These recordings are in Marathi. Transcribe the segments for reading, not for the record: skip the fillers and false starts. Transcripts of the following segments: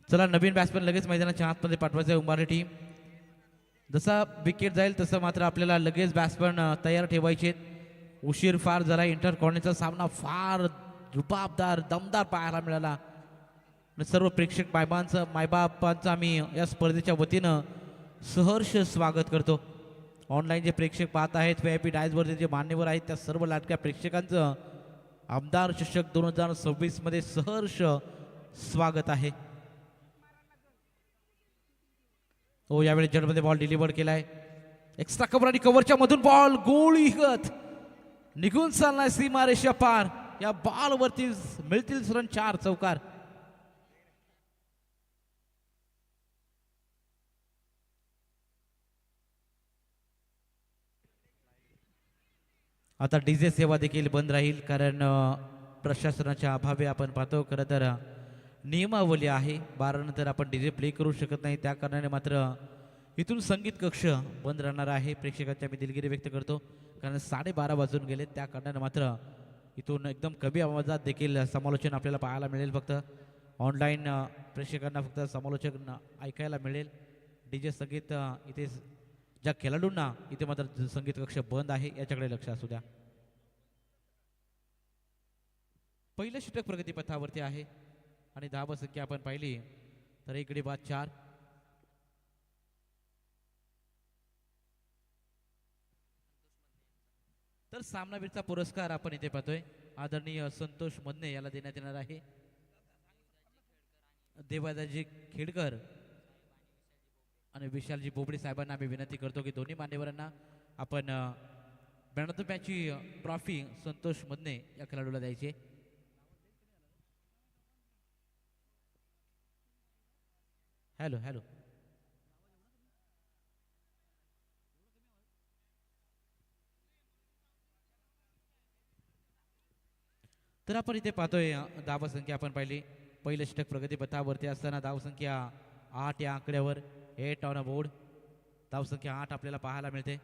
चला नवीन बॅट्समन लगेच मैदानाच्या आतमध्ये पाठवायचं आहे उंबारली टीम. जसा विकेट जाईल तसं मात्र आपल्याला लगेच बॅट्समन तयार ठेवायचे. उशीर फार झाला. इंटर कॉर्नरचा सामना फार रुबाबदार दमदार पाहायला मिळाला. सर्व प्रेक्षक मायबापांचं आम्ही या स्पर्धेच्या वतीनं सहर्ष स्वागत करतो. ऑनलाईन जे प्रेक्षक पाहत आहेत, VIP डायसवरचे जे मान्यवर आहेत, त्या सर्व लाटक्या प्रेक्षकांचं आमदार चषक 2026 मध्ये सहर्ष स्वागत आहे. हो, यावेळी जडमध्ये बॉल डिलिव्हर केलाय. एक्स्ट्रा कव्हर आणि कव्हरच्या मधून बॉल गोळीगत निघून चाललाय सीमारेषा पार. या बॉलवरती मिळतील रन 4 चौकार. आता डीजे सेवा देखील बंद राहील, कारण प्रशासनाच्या अभावी आपण पाहतो. खरं तर नियमावली आहे, 12 नंतर आपण डीजे प्ले करू शकत नाही. त्या कारणाने मात्र इथून संगीत कक्ष बंद राहणार आहे. प्रेक्षकांच्या मी दिलगिरी व्यक्त करतो, कारण 12:30 वाजून गेले. त्या कारणाने मात्र इथून एकदम कमी आवाजात देखील समालोचन आपल्याला पाहायला मिळेल. फक्त ऑनलाईन प्रेक्षकांना फक्त समालोचन ऐकायला मिळेल. डीजे संगीत इथे ज्या खेळाडूंना इथे मात्र संगीत कक्ष बंद आहे, याच्याकडे लक्ष असू द्या. पहिलं षटक प्रगतीपथावरती आहे आणि धाव संख्या आपण पाहिली तर इकडे बाद 4. तर सामनावीरचा पुरस्कार आपण इथे पाहतोय, आदरणीय संतोष मदने याला देण्यात येणार आहे. देवादाजी खेडकर आणि विशालजी बोबडे साहेबांना आम्ही विनंती करतो की दोन्ही मान्यवरांना आपण मॅन ऑफ द मॅचची ट्रॉफी संतोष मदने या खेळाडूला द्यायची. हॅलो हॅलो तर आपण इथे पाहतोय धाव संख्या आपण पाहिली. पहिलं षटक प्रगतीपथावरती असताना धावसंख्या 8 या आकड्यावर 8 ऑन अ बोर्ड. धावसंख्या 8 आपल्याला पाहायला मिळते.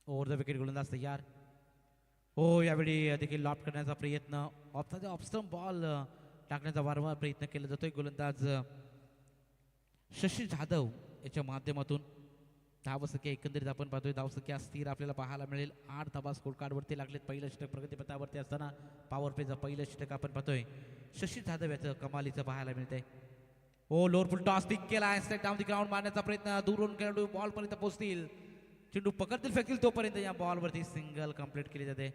ओव्हर द विकेट गोलंदाज तयार. हो, यावेळी देखील लॉफ्ट करण्याचा प्रयत्न, ऑफस्टंप बॉल टाकण्याचा वारंवार प्रयत्न केला जातोय. गोलंदाज शशी जाधव याच्या माध्यमातून. धावसंख्या एकंदरीत आपण पाहतोय, धावसंख्या स्थिर आपल्याला पाहायला मिळेल. 8 धावा स्कोर कार्डवरती लागलेत. पहिलं षटक प्रगतीपथावरती असताना पॉवर प्लेचं पहिलं षटक आपण पाहतोय. शशी जाधव याचं कमालीचं पाहायला मिळतंय. हो, लोअर फुल टॉस पिक केला. स्ट्राईक डाऊन द ग्राउंड मारण्याचा प्रयत्न, दूरून खेळाडू बॉल पर्यंत पोहोचतील, चेंडू पकडतील, फेकतील, तोपर्यंत या बॉलवरती सिंगल कंप्लीट केली जाते.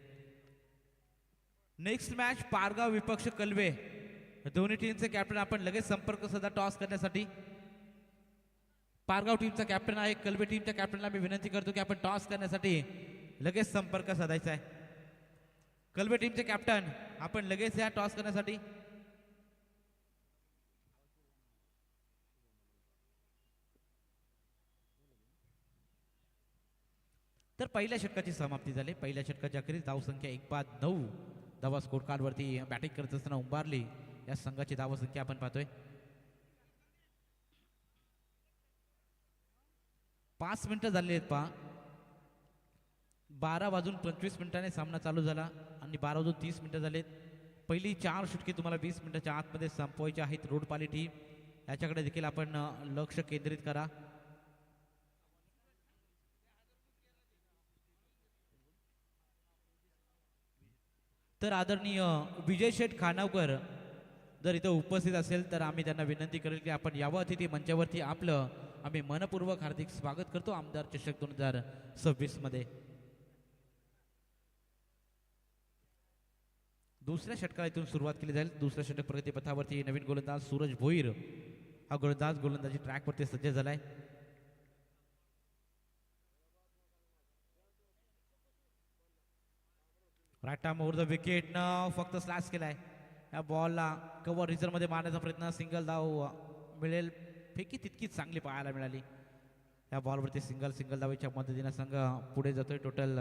नेक्स्ट मॅच पारगाव विपक्ष कलवे. दोन्ही टीमचे कॅप्टन आपण लगेच संपर्क साधा टॉस करण्यासाठी. पारगाव टीमचा कॅप्टन आहे. कलवे टीमच्या कॅप्टनला मी विनंती करतो की आपण टॉस करण्यासाठी लगेच संपर्क साधायचा आहे. कलवे टीमचे कॅप्टन आपण लगेच या टॉस करण्यासाठी. तर पहिल्या षटकाची समाप्ती झाली. पहिल्या षटकाच्या अखेरीस धावसंख्या 1-9 धावा स्कोर कार्डवरती बॅटिंग करत असताना उंबारली या संघाची धावसंख्या आपण पाहतोय. 5 मिनिटं झाली आहेत पहा. 12:25 सामना चालू झाला आणि 12:30 झालेत. पहिली 4 षटके तुम्हाला 20 मिनिटाच्या आतमध्ये संपवायची आहेत. रोडपाली टीम याच्याकडे देखील आपण लक्ष केंद्रित करा. तर आदरणीय विजय शेठ खानावकर जर इथं उपस्थित असेल तर आम्ही त्यांना विनंती करेल की आपण यावं अतिथी मंचावरती. आपलं आम्ही मनपूर्वक हार्दिक स्वागत करतो आमदार चषक 2026 मध्ये. दुसऱ्या षटकाला इथून सुरुवात केली जाईल. दुसऱ्या षटक प्रगतीपथावरती नवीन गोलंदाज सूरज भोईर हा गोलंदाज गोलंदाजी ट्रॅकवरती सज्ज झालाय. Right arm over the wicket न फक्त स्लॅश केलाय. या बॉलला कव्हर रिझर्व मध्ये मारण्याचा प्रयत्न, सिंगल धाव मिळेल. फेकी तितकीच चांगली पाहायला मिळाली. या बॉलवरती सिंगल धावेच्या मदतीने संघ पुढे जातोय. टोटल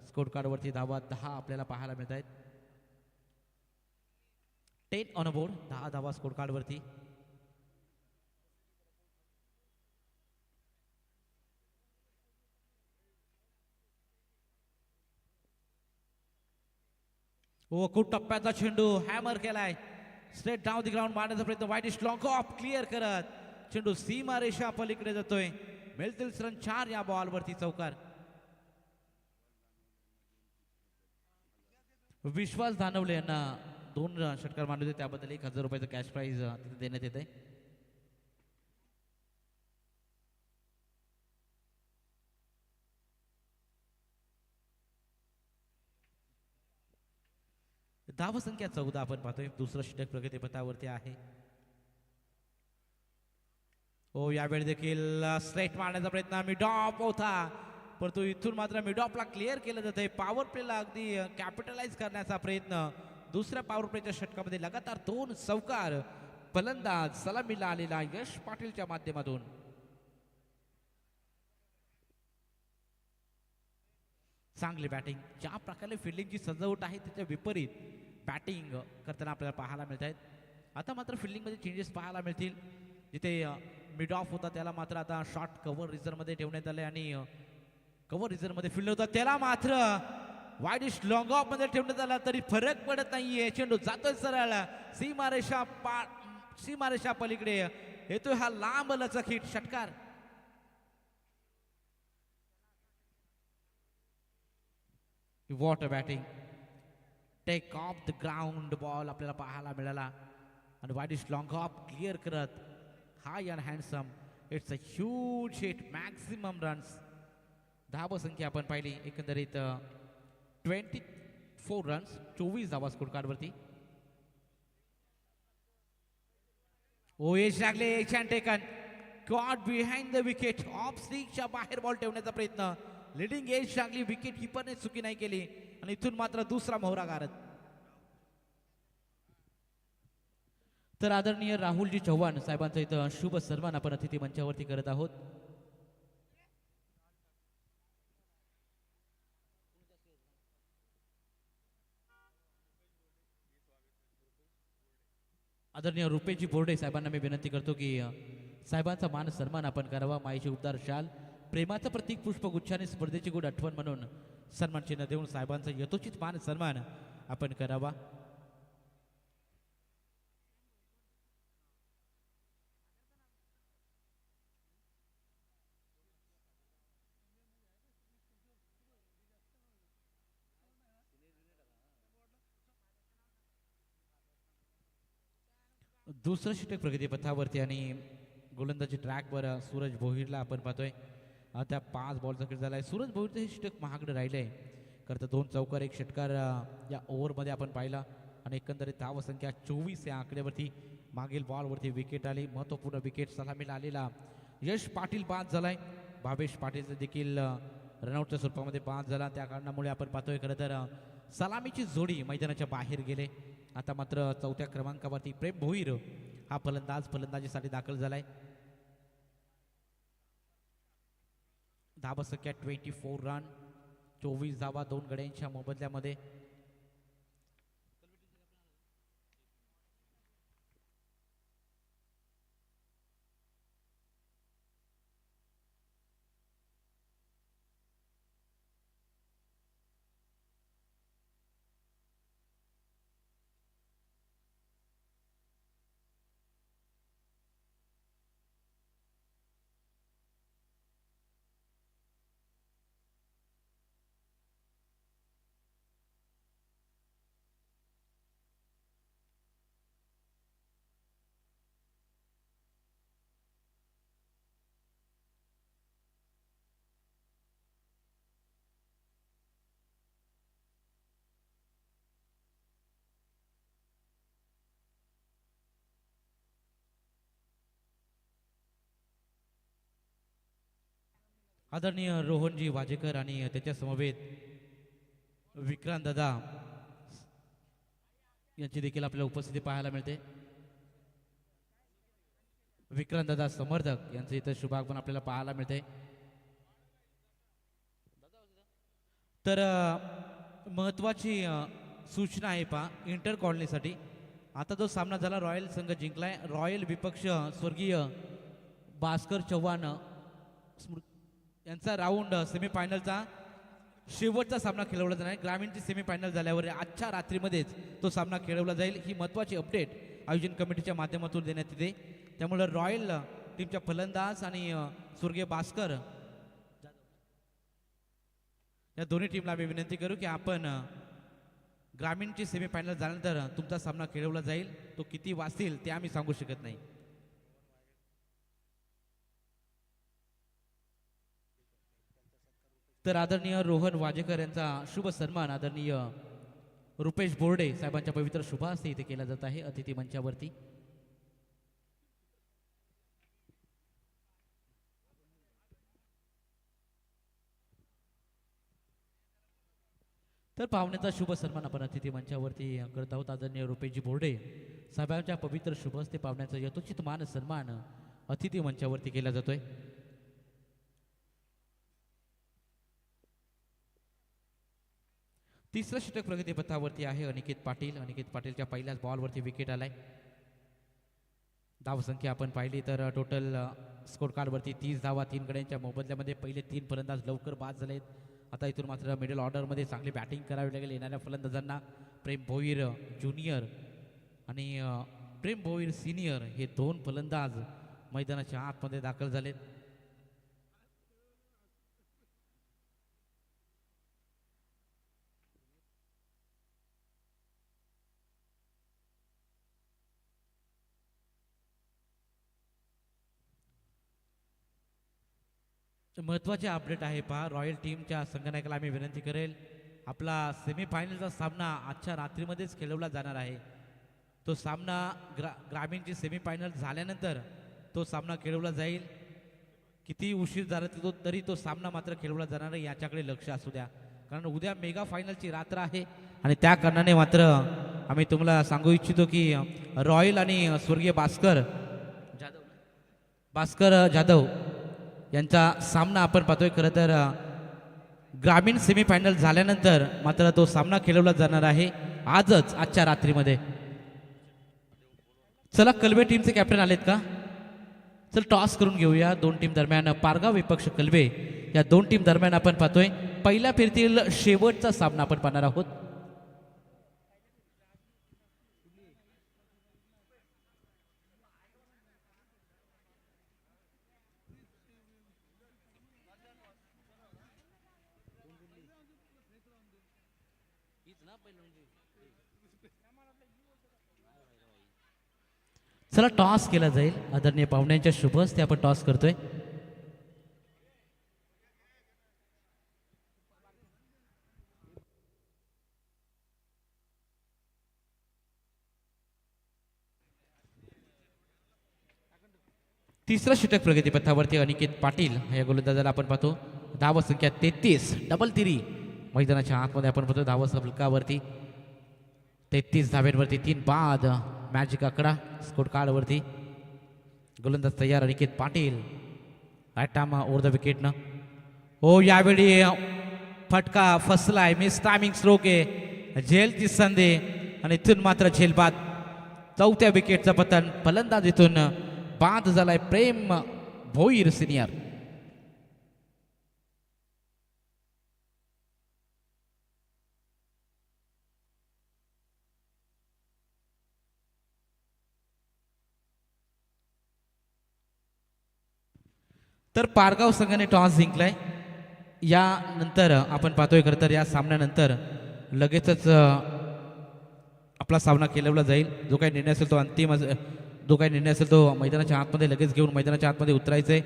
स्कोर कार्डवरती धावा 10 आपल्याला पाहायला मिळत आहेत. 10 ऑन अ बोर्ड, 10 धावा स्कोर कार्डवरती. ओ खूप टप्प्याचा चेंडू हॅमर केलाय. स्ट्रेट डाऊन दी ग्राउंड मारण्याचा प्रयत्न. वाईडिश लॉंग ऑफ क्लिअर करत चेंडू सीमा रेषा पलीकडे जातोय. मिळतील रन 4 या बॉलवरती चौकार. विश्वास धानवले यांना 2 षटकार मांडले होते त्याबद्दल 1000 रुपयाचं कॅश प्राइज तिथे देण्यात येते. धावसंख्या 14 आपण पाहतोय. दुसरं षटक प्रगतीपथावरती आहे. हो यावेळी देखील स्ट्रेट मारण्याचा प्रयत्न मिडॉप होता परंतु इथून मात्र मिडॉपला क्लिअर केलं जाते. पॉवर प्लेला अगदी कॅपिटलाइज करण्याचा प्रयत्न. दुसऱ्या पॉवर प्लेच्या षटकामध्ये लगातार 2 चौकार. फलंदाज सलामीला आलेला यश पाटीलच्या माध्यमातून. चांगली बॅटिंग. ज्या प्रकारे फिल्डिंगची सजावट आहे त्याच्या विपरीत बॅटिंग करताना आपल्याला पाहायला मिळत आहेत. आता मात्र फिल्डिंगमध्ये चेंजेस पाहायला मिळतील. जिथे मिड ऑफ होता त्याला मात्र आता शॉर्ट कव्हर रिझर्वमध्ये ठेवण्यात आले आणि कव्हर रिझर्वमध्ये फील्डर होता त्याला मात्र वाईडिश लॉंग ऑफ मध्ये ठेवण्यात आला तरी फरक पडत नाहीये. चेंडू जातोय सरळ सीमारेषा पलीकडे येतोय हा लांब लचक हिट षटकार. What batting. Take off the ground ball आपल्याला पाहायला मिळाला आणि वाईडिश लॉंग ऑफ क्लिअर करत high and handsome. It's a huge hit. Maximum runs. धावसंख्या आपण पाहिली एकंदरीत 24 रन्स 24 धावा स्कोर कार्डवरती. ओ यश लागले. Taken caught behind the wicket. Off स्टिकच्या बाहेर बॉल ठेवण्याचा प्रयत्न. लिडिंग एज लागली. विकेट किपरने चुकी नाही केली आणि इथून मात्र दुसरा मोहरा गारत. तर आदरणीय राहुलजी चव्हाण साहेबांचा इथं शुभ सन्मान आपण अतिथी मंचावरती करत आहोत. आदरणीय रुपेशजी बोर्डे साहेबांना मी विनंती करतो की साहेबांचा मान सन्मान आपण करावा. माईची उबदार शाल प्रेमाचं प्रतीक पुष्पगुच्छ आणि स्पर्धेची गोड आठवण म्हणून सन्मान चिन्ह देऊन साहेबांचा यथोचित मान सन्मान आपण करावा. दुसरं षटक प्रगतीपथावरती आणि गोलंदाजी ट्रॅकवर सूरज भोईरला आपण पाहतोय. आता 5 बॉलचा खेळ झाला आहे. सूरज भोईरचं हे षटक महागडं राहिलं आहे. करता 2 चौकार 1 षटकार या ओव्हरमध्ये आपण पाहिला आणि एकंदरीत धावसंख्या 24 या आकड्यावरती. मागील बॉलवरती विकेट आली. महत्त्वपूर्ण विकेट सलामीला आलेला यश पाटील बाद झालाय. भावेश पाटीलचं देखील रनआउटच्या स्वरूपामध्ये बाद झाला. त्या कारणामुळे आपण पाहतोय खरं तर सलामीची जोडी मैदानाच्या बाहेर गेले. आता मात्र 4थ्या क्रमांकावरती प्रेम भोईर हा फलंदाजीसाठी दाखल झालाय. धावसंख्या 24 रन 24 धावा 2 गड्यांच्या मोबदल्यामध्ये. आदरणीय रोहनजी वाजेकर आणि त्याच्या समवेत विक्रांत दादा यांची देखील आपल्याला उपस्थिती पाहायला मिळते. विक्रांत दादा समर्थक यांचं इथं शुभागमन आपल्याला पाहायला मिळते. तर महत्वाची सूचना आहे पहा इंटर कॉलनीसाठी. आता जो सामना झाला रॉयल संघ जिंकलाय. रॉयल विपक्ष स्वर्गीय भास्कर चव्हाण यांचा राऊंड सेमीफायनलचा शेवटचा सामना खेळवला जाणार आहे. ग्रामीणची सेमीफायनल झाल्यावर आजच्या रात्रीमध्येच तो सामना खेळवला जाईल. ही महत्त्वाची अपडेट आयोजन कमिटीच्या माध्यमातून देण्यात येते. त्यामुळे रॉयल टीमच्या फलंदाज आणि स्वर्गीय भास्कर या दोन्ही टीमला आम्ही विनंती करू की आपण ग्रामीणची सेमीफायनल झाल्यानंतर तुमचा सामना खेळवला जाईल. तो किती वाजतील ते आम्ही सांगू शकत नाही. तर आदरणीय रोहन वाजेकर यांचा शुभ सन्मान आदरणीय रुपेश बोर्डे साहेबांच्या पवित्र शुभास्ते इथे केला जात आहे अतिथी मंचावरती. तर पाहुण्याचा शुभ सन्मान आपण अतिथी मंचावरती करत आहोत. आदरणीय रुपेशजी बोर्डे साहेबांच्या पवित्र शुभस्ते पाहुण्याचा यथोचित मान सन्मान अतिथी मंचावरती केला जातोय. तिसरं षटक प्रगतीपथावरती आहे अनिकेत पाटील. अनिकेत पाटीलच्या पहिल्याच बॉलवरती विकेट आलाय. धावसंख्या आपण पाहिली तर टोटल स्कोर कार्डवरती 30 धावा 3 गड्यांच्या मोबदल्यामध्ये पहिले 3 फलंदाज लवकर बाद झालेत. आता इथून मात्र मिडल ऑर्डरमध्ये चांगली बॅटिंग करावी लागेल येणाऱ्या फलंदाजांना. प्रेम भोईर ज्युनियर आणि प्रेम भोईर सिनियर हे 2 फलंदाज मैदानाच्या आतमध्ये दाखल झालेत. महत्त्वाचे अपडेट आहे पहा. रॉयल टीमच्या संघनायकाला आम्ही विनंती करेल आपला सेमीफायनलचा सामना आजच्या रात्रीमध्येच खेळवला जाणार आहे. तो सामना ग्रामीणची सेमीफायनल झाल्यानंतर तो सामना खेळवला जाईल. किती उशीर झाला तरी तो सामना मात्र खेळवला जाणार आहे याच्याकडे लक्ष असू द्या. कारण उद्या मेगा फायनलची रात्र आहे आणि त्या कारणाने मात्र आम्ही तुम्हाला सांगू इच्छितो की रॉयल आणि स्वर्गीय भास्कर जाधव यांचा सामना आपण पाहतोय. खरं तर ग्रामीण सेमीफायनल झाल्यानंतर मात्र तो सामना खेळवला जाणार आहे आजच आजच्या रात्रीमध्ये. चला कलबे टीमचे कॅप्टन आलेत का? चल टॉस करून घेऊया. 2 टीम दरम्यान पारगाव विपक्ष कलबे या 2 टीम दरम्यान आपण पाहतोय पहिल्या फेरीतील शेवटचा सामना आपण पाहणार आहोत. चला टॉस केला जाईल. आदरणीय पाहुण्यांच्या शुभ हस्ते आपण टॉस करतोय. तिसरा षटक प्रगतीपथावरती अनिकेत पाटील या गोलंदाजाला आपण पाहतो. धाव संख्या 33 डबल तिरी मैदानाच्या आतमध्ये आपण पाहतो. धाव फलकावरती 33 धाव्यांवरती 3 बाद. मॅजिक आकडा स्कोर कार्डवरती. गोलंदाज तयार Aniket Patil right over the विकेटनं. हो यावेळी फटका फसलाय. मिस टायमिंग स्ट्रोक आहे. झेलची संधी आणि इथून मात्र झेल बाद. 4थ्या विकेटचं पतन. फलंदाज इथून बाद झालाय प्रेम भोईर सिनियर. तर पारगाव संघाने टॉस जिंकलाय. यानंतर आपण पाहतोय खरं तर या सामन्यानंतर लगेचच आपला सामना खेळवला जाईल. जो काही निर्णय असेल तो अंतिम जो काही निर्णय असेल तो मैदानाच्या आतमध्ये लगेच घेऊन मैदानाच्या आतमध्ये उतरायचंय.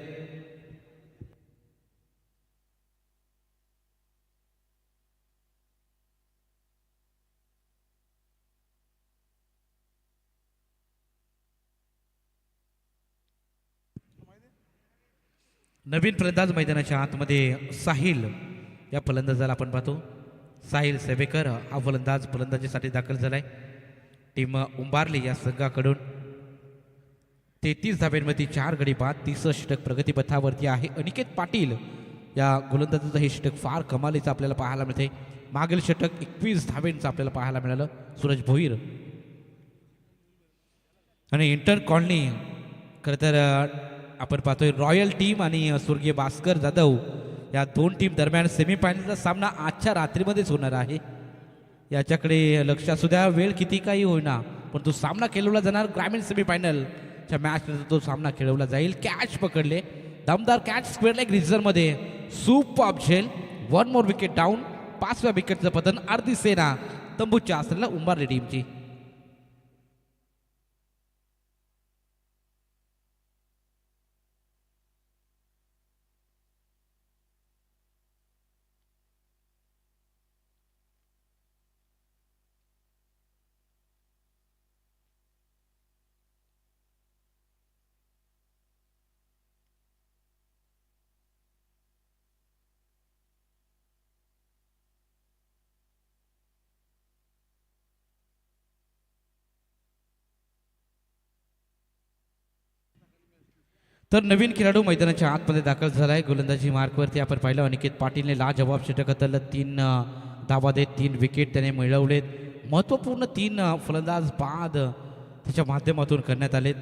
नवीन फलंदाज मैदानाच्या आतमध्ये साहिल या फलंदाजाला आपण पाहतो. साहिल सेवेकर हा फलंदाजीसाठी दाखल झालाय. टीम उंबारली या संघाकडून 33 धाब्यांवरती 4 गडी बाद. 30 षटक प्रगतीपथावरती आहे. अनिकेत पाटील या गोलंदाजाचं हे षटक फार कमालीचं आपल्याला पाहायला मिळते. मागील षटक 21 धाब्यांचं आपल्याला पाहायला मिळालं सूरज भोईर. आणि इंटर कॉलनी खरं तर आपण पाहतोय रॉयल टीम आणि स्वर्गीय भास्कर जाधव या दोन टीम दरम्यान सेमीफायनलचा सामना आजच्या रात्रीमध्येच होणार आहे. याच्याकडे लक्ष असू द्या. वेळ किती काही होईना पण तो सामना खेळवला जाणार. ग्रामीण सेमीफायनलच्या मॅचनंतर तो सामना खेळवला जाईल. कॅच पकडले, दमदार कॅच, स्क्वेअर लेग रिझर्व्हमध्ये सुपर झेल. One more wicket down. 5व्या विकेटचं पतन. अर्धी सेना तंबूच्या असलेल्या उंबारली टीमची. तर नवीन खेळाडू मैदानाच्या आतमध्ये दाखल झालाय. गोलंदाजी मार्कवरती आपण पाहिलं अनिकेत पाटीलने लाजवाब षटक हाताळलं. 3 धावा देत 3 विकेट त्याने मिळवलेत. महत्त्वपूर्ण 3 फलंदाज बाद त्याच्या माध्यमातून करण्यात आलेत.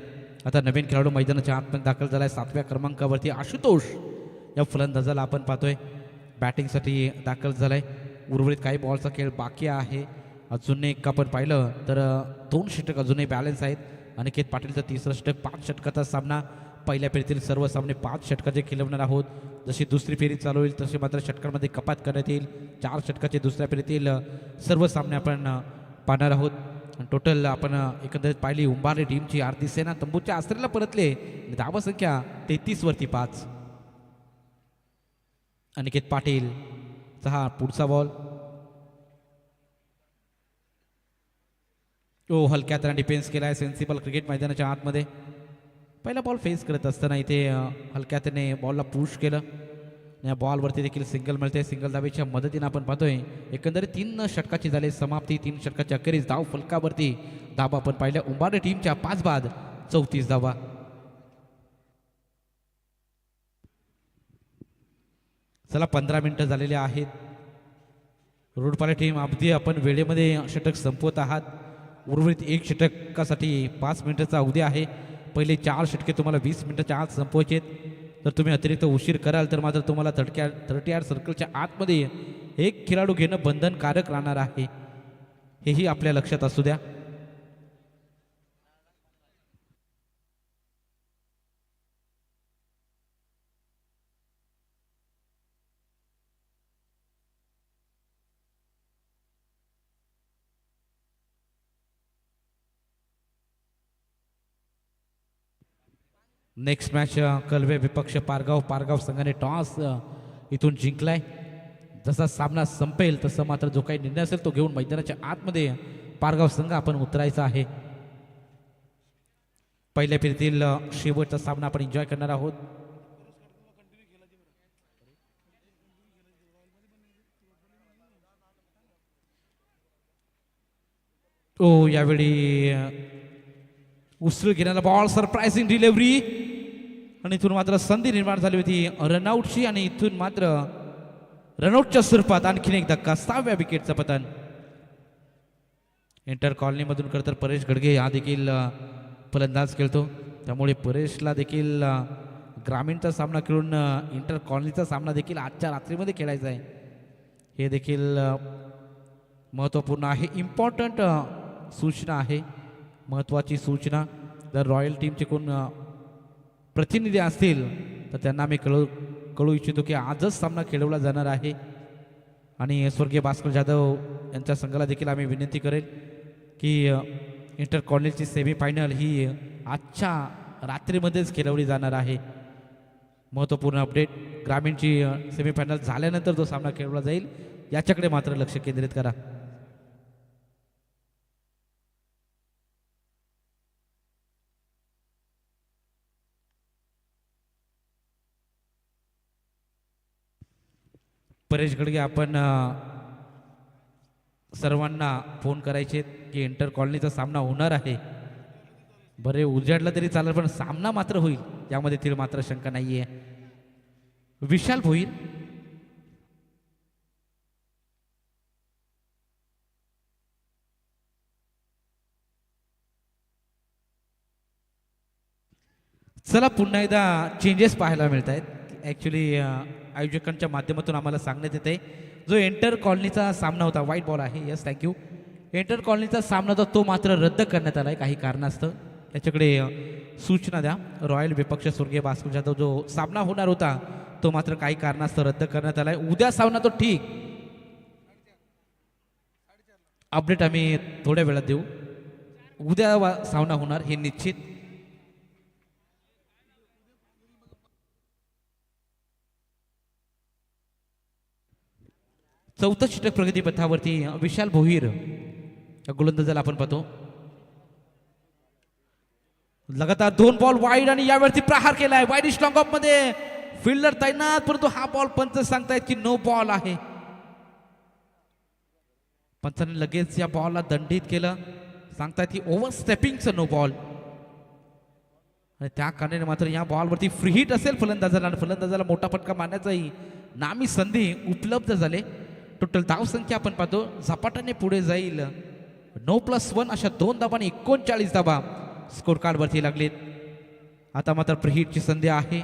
आता नवीन खेळाडू मैदानाच्या आतमध्ये दाखल झालाय. 7व्या क्रमांकावरती आशुतोष या फलंदाजाला आपण पाहतोय बॅटिंगसाठी दाखल झालाय. उर्वरित काही बॉलचा खेळ बाकी आहे. अजून एक आपण पाहिलं तर 2 षटक अजूनही बॅलन्स आहेत. अनिकेत पाटीलचं 3रं षटक. 5 षटकाचा सामना. पहिल्या फेरीतील सर्व सामने 5 षटकाचे खेळवणार आहोत. जशी दुसरी फेरी चालू होईल तसे मात्र षटकांमध्ये कपात करण्यात येईल. 4 षटकाचे दुसऱ्या फेरीतील सर्व सामने आपण पाहणार आहोत. टोटल आपण एकंदरीत पाहिली उंबारली टीमची आरती सेना तंबूच्या आश्रयाला परतले. धावा संख्या 33वरती 5. अनिकेत पाटील हा पुढचा बॉल. हलक्या त्याने डिफेन्स केलाय. सेन्सिबल क्रिकेट मैदानाच्या आतमध्ये पहिला बॉल फेस करत असताना इथे हलक्या त्याने बॉलला पुश केलं. या बॉलवरती देखील सिंगल मिळते. सिंगल धावेच्या मदतीने आपण पाहतोय एकंदरीत 3 षटकाची झाली समाप्ती. 3 षटकाच्या अखेरीस धाव फलकावरती धावा आपण पाहिल्या उंबारली टीमच्या 5 बाद 34 धावा. चला 15 मिनिटं झालेले आहेत. रोडपाले टीम अगदी आपण वेळेमध्ये षटक संपवत आहात. उर्वरित 1 षटकासाठी 5 मिनिटाचा अवधी आहे. पहिले 4 षटके तुम्हाला 20 मिनिटाच्या आत संपवायचे. तर तुम्ही अतिरिक्त उशीर कराल तर मात्र तुम्हाला 30 सर्कलच्या आतमध्ये एक खेळाडू घेणं बंधनकारक राहणार आहे. हेही आपल्या लक्षात असू द्या. नेक्स्ट मॅच कलवे विपक्ष पारगाव. पारगाव संघाने टॉस इथून जिंकलाय. जसा सामना संपेल तसं मात्र जो काही निर्णय असेल तो घेऊन मैदानाच्या आतमध्ये पारगाव संघ आपण उतरायचा आहे. पहिल्या फेरीतील शेवटचा सामना आपण एन्जॉय करणार आहोत. यावेळी उसळ घेण्याला बॉल. सरप्राइझिंग डिलिव्हरी आणि इथून मात्र संधी निर्माण झाली होती रनआउटची. आणि इथून मात्र रनआउटच्या स्वरूपात आणखीन एक धक्का. 6व्या विकेटचं पतन. इंटर कॉलनीमधून खरं तर परेश गडगे हा देखील फलंदाज खेळतो. त्यामुळे परेशला देखील ग्रामीणचा सामना खेळून इंटर कॉलनीचा सामना देखील आजच्या रात्रीमध्ये खेळायचा आहे. हे देखील महत्त्वपूर्ण आहे. इम्पॉर्टंट सूचना आहे. महत्त्वाची सूचना. जर रॉयल टीमचे कोण प्रतिनिधी असतील तर त्यांना मी कळू इच्छितो की आजच सामना खेळवला जाणार आहे. आणि स्वर्गीय भास्कर जाधव यांच्या संघाला देखील आम्ही विनंती करेल की इंटर कॉलनीची सेमीफायनल ही आजच्या रात्रीमध्येच खेळवली जाणार आहे. महत्त्वपूर्ण अपडेट. ग्रामीणची सेमीफायनल झाल्यानंतर जो सामना खेळवला जाईल याच्याकडे मात्र लक्ष केंद्रित करा. परेश गडगे आपण सर्वांना फोन करायचे की इंटर कॉलनीचा सामना होणार आहे. बरे उजाडला तरी चालेल पण सामना मात्र होईल यामध्ये ती मात्र शंका नाही आहे. विशाल भोईर. चला पुन्हा एकदा चेंजेस पाहायला मिळत आहेत. ॲक्च्युली आयोजकांच्या माध्यमातून आम्हाला सांगण्यात येते जो एंटर कॉलनीचा सामना होता व्हाईट बॉल आहे यस थँक्यू एंटर कॉलनीचा सामना होता तो मात्र रद्द करण्यात आला आहे काही कारणास्तव त्याच्याकडे सूचना द्या रॉयल विपक्ष स्वर्गीय भास्कर जाधव जो सामना होणार होता तो मात्र काही कारणास्तव रद्द करण्यात आला आहे उद्या सामना तो ठीक अपडेट आम्ही थोड्या वेळात देऊ उद्या सामना होणार हे निश्चित चौथं षटक प्रगतीपथावरती विशाल भोईर गोलंदाजाला आपण पाहतो लगातार 2 बॉल वाईड आणि यावरती प्रहार केलाय वाईडिश लॉंग ऑफ मध्ये फिल्डर तैनात परंतु हा बॉल पंच सांगतायत की नो बॉल आहे पंचाने लगेच या बॉलला दंडित केलं सांगतायत की ओव्हर स्टेपिंगचं नो बॉल आणि त्या कारणाने मात्र या बॉलवरती फ्री हिट असेल फलंदाजाला आणि फलंदाजाला मोठा फटका मारण्याचाही नामी संधी उपलब्ध झाले टोटल धावसंख्या आपण पाहतो झपाट्याने पुढे जाईल 9+1 अशा 2 धावांनी 39 धावा स्कोर कार्डवरती लागलेत आता मात्र फ्री हिटची संधी आहे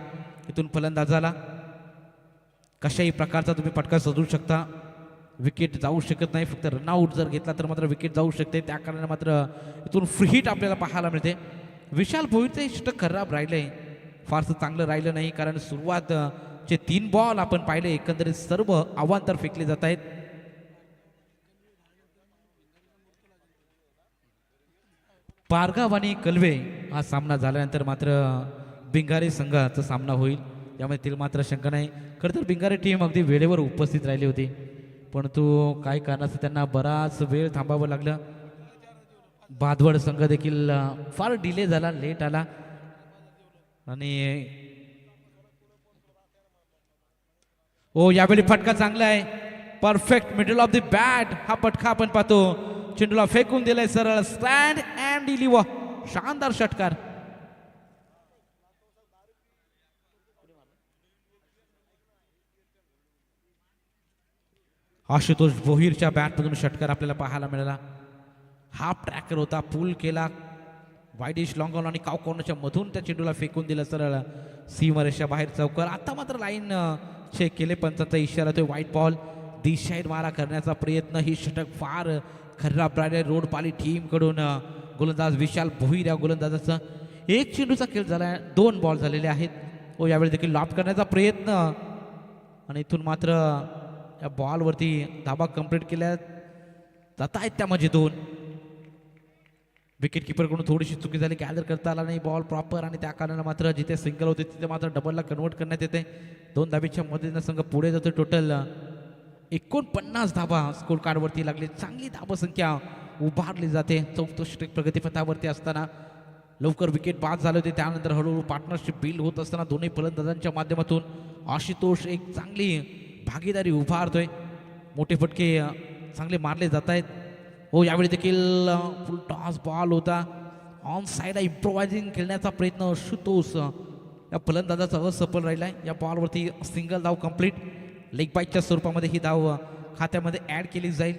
इथून फलंदाजाला कशाही प्रकारचा तुम्ही फटका शोधू शकता विकेट जाऊ शकत नाही फक्त रनआउट जर घेतला तर मात्र विकेट जाऊ शकते त्या कारणाने मात्र इथून फ्री हिट आपल्याला पाहायला मिळते विशाल भोईरचे षटक खराब राहिले फारसं चांगलं राहिलं नाही कारण सुरुवातचे 3 बॉल आपण पाहिले एकंदरीत सर्व अवांतर फेकले जात आहेत पारगाव आणि कलवे हा सामना झाल्यानंतर मात्र बिंगारी संघाचा सामना होईल यामध्ये तिला मात्र शंका नाही खरं तर बिंगारी टीम अगदी वेळेवर उपस्थित राहिली होती परंतु काही कारणास्तव त्यांना बराच वेळ थांबावं लागलं बादवड संघ देखील फार डिले झाला लेट आला आणि यावेळी फटका चांगला आहे perfect middle of the bat हा फटका आपण पाहतो चेंडूला फेकून दिलाय सरळ स्टँड अँड डिलिव्हर शानदार षटकार आशुतोष भोईरच्या बॅटमधून षटकार आपल्याला पाहायला मिळाला हाफ ट्रॅकर होता पुल केला वाईडिश लॉंग ऑन आणि काव कॉर्नरच्या मधून त्या चेंडूला फेकून दिलं सरळ सीमारेषा बाहेर चौकर आता मात्र लाईन चेक केले पंचाचा इशारा तो व्हाईट बॉल दिशाईड मारा करण्याचा प्रयत्न ही षटक फार खराब राहिले रोड पाली टीम कडून गोलंदाज विशाल भोईर या गोलंदाजाचा एक चेंडूचा खेळ झाला 2 बॉल झालेले आहेत यावेळी देखील लॉप करण्याचा प्रयत्न आणि इथून मात्र या बॉलवरती धाबा कंप्लीट केल्या जात आहेत त्यामध्ये 2 विकेट किपरकडून थोडीशी चुकी झाली गॅदर करता आला नाही बॉल प्रॉपर आणि त्या कारणाने मात्र जिथे सिंगल होते तिथे मात्र डबलला कन्वर्ट करण्यात येते 2 धाबेच्या मदतीने संघ पुढे जातो टोटल 49 धाबा स्कोर कार्डवरती लागली चांगली धाबसंख्या उभारली जाते चौथं षटक प्रगतीपथावरती असताना लवकर विकेट बाद झाले होते त्यानंतर हळूहळू पार्टनरशिप बिल्ड होत असताना दोन्ही फलंदाजांच्या माध्यमातून आशुतोष एक चांगली भागीदारी उभारतोय मोठे फटके चांगले मारले जात आहेत यावेळी देखील फुल टॉस बॉल होता ऑन साईडला इम्प्रोवायझिंग खेळण्याचा प्रयत्न आशुतोष या फलंदाजाचा असफल राहिलाय या बॉलवरती सिंगल धाव कंप्लीट लेग बाईटच्या स्वरूपामध्ये ही धाव खात्यामध्ये ॲड केली जाईल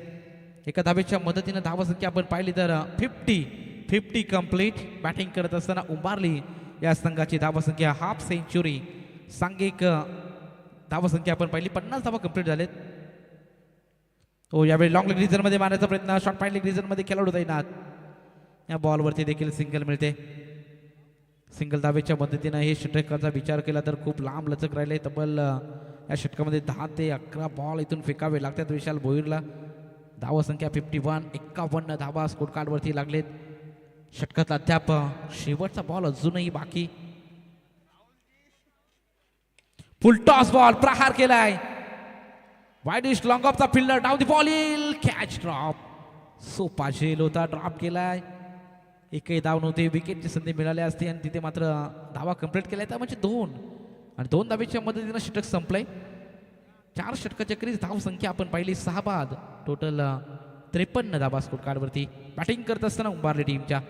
एका धावेच्या मदतीनं धावसंख्या आपण पाहिली तर 50 कंप्लीट बॅटिंग करत असताना उभारली या संघाची धावसंख्या हाफ सेंचुरी सांघिक धावसंख्या आपण पाहिली 50 धावा कंप्लीट झालेत यावेळी लॉंग लेग रिझनमध्ये मारण्याचा प्रयत्न शॉर्ट पाईट लेग रिझनमध्ये खेळाडू तैनात या बॉलवरती देखील सिंगल मिळते सिंगल धावेच्या मदतीनं हे षटकाचा विचार केला तर खूप लांब लचक राहिले तब्बल या षटकामध्ये 10 ते 11 बॉल इथून फेकावे लागतात विशाल भोईरला धावसंख्या 51 धावा स्कोर कार्डवरती लागलेत षटकातला अद्याप शेवटचा बॉल अजूनही बाकी फुल टॉस बॉल प्रहार केलाय वाईडिश लॉंग ऑफचा फिल्डर डाऊन दी बॉल येईल कॅच ड्रॉप सोपा झेल होता ड्रॉप केलाय एकही धाव नव्हती विकेटची संधी मिळाली असती आणि तिथे मात्र धावा कंप्लीट केलाय त्या म्हणजे 2 आणि 2 धावेच्या मदतीनं षटक संपलंय 4 षटकाच्या क्रीज धाव संख्या आपण पाहिली 6 बाद टोटल 53 धावा स्कोर कार्डवरती बॅटिंग करत असताना उभारली टीमच्या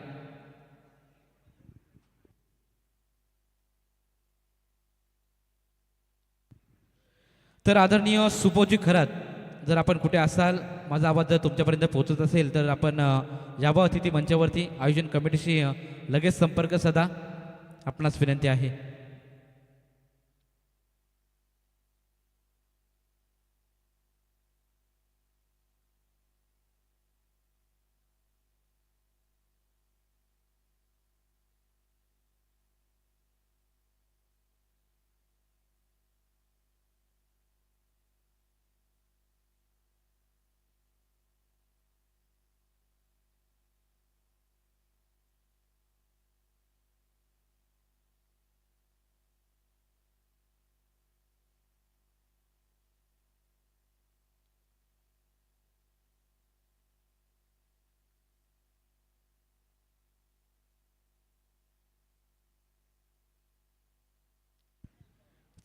तर आदरणीय सुपोजी खरात जर आपण कुठे असाल माझा आवाज जर तुमच्यापर्यंत पोहोचत असेल तर आपण यावं अतिथी मंचावरती आयोजन कमिटीशी लगेच संपर्क साधा आपणास विनंती आहे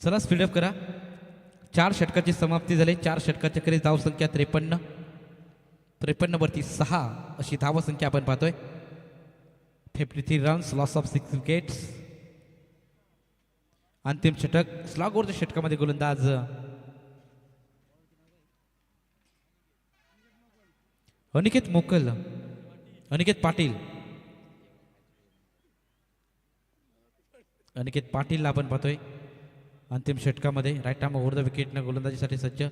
चला स्पीडअप करा. 4 षटकाची समाप्ती झाली. 4 षटकाच्या खेळी धावसंख्या 53. 53 वरती 6 अशी धावसंख्या आपण पाहतोय. 53 रन्स, लॉस ऑफ 6 विकेट्स. अंतिम षटक स्लॉगवरच्या षटकामध्ये गोलंदाज अनिकेत मोकल, अनिकेत पाटील. अनिकेत पाटीलला आपण पाहतोय अंतिम षटकामध्ये. राईट आर्म ओव्हर द विकेटनं गोलंदाजीसाठी सज्ज.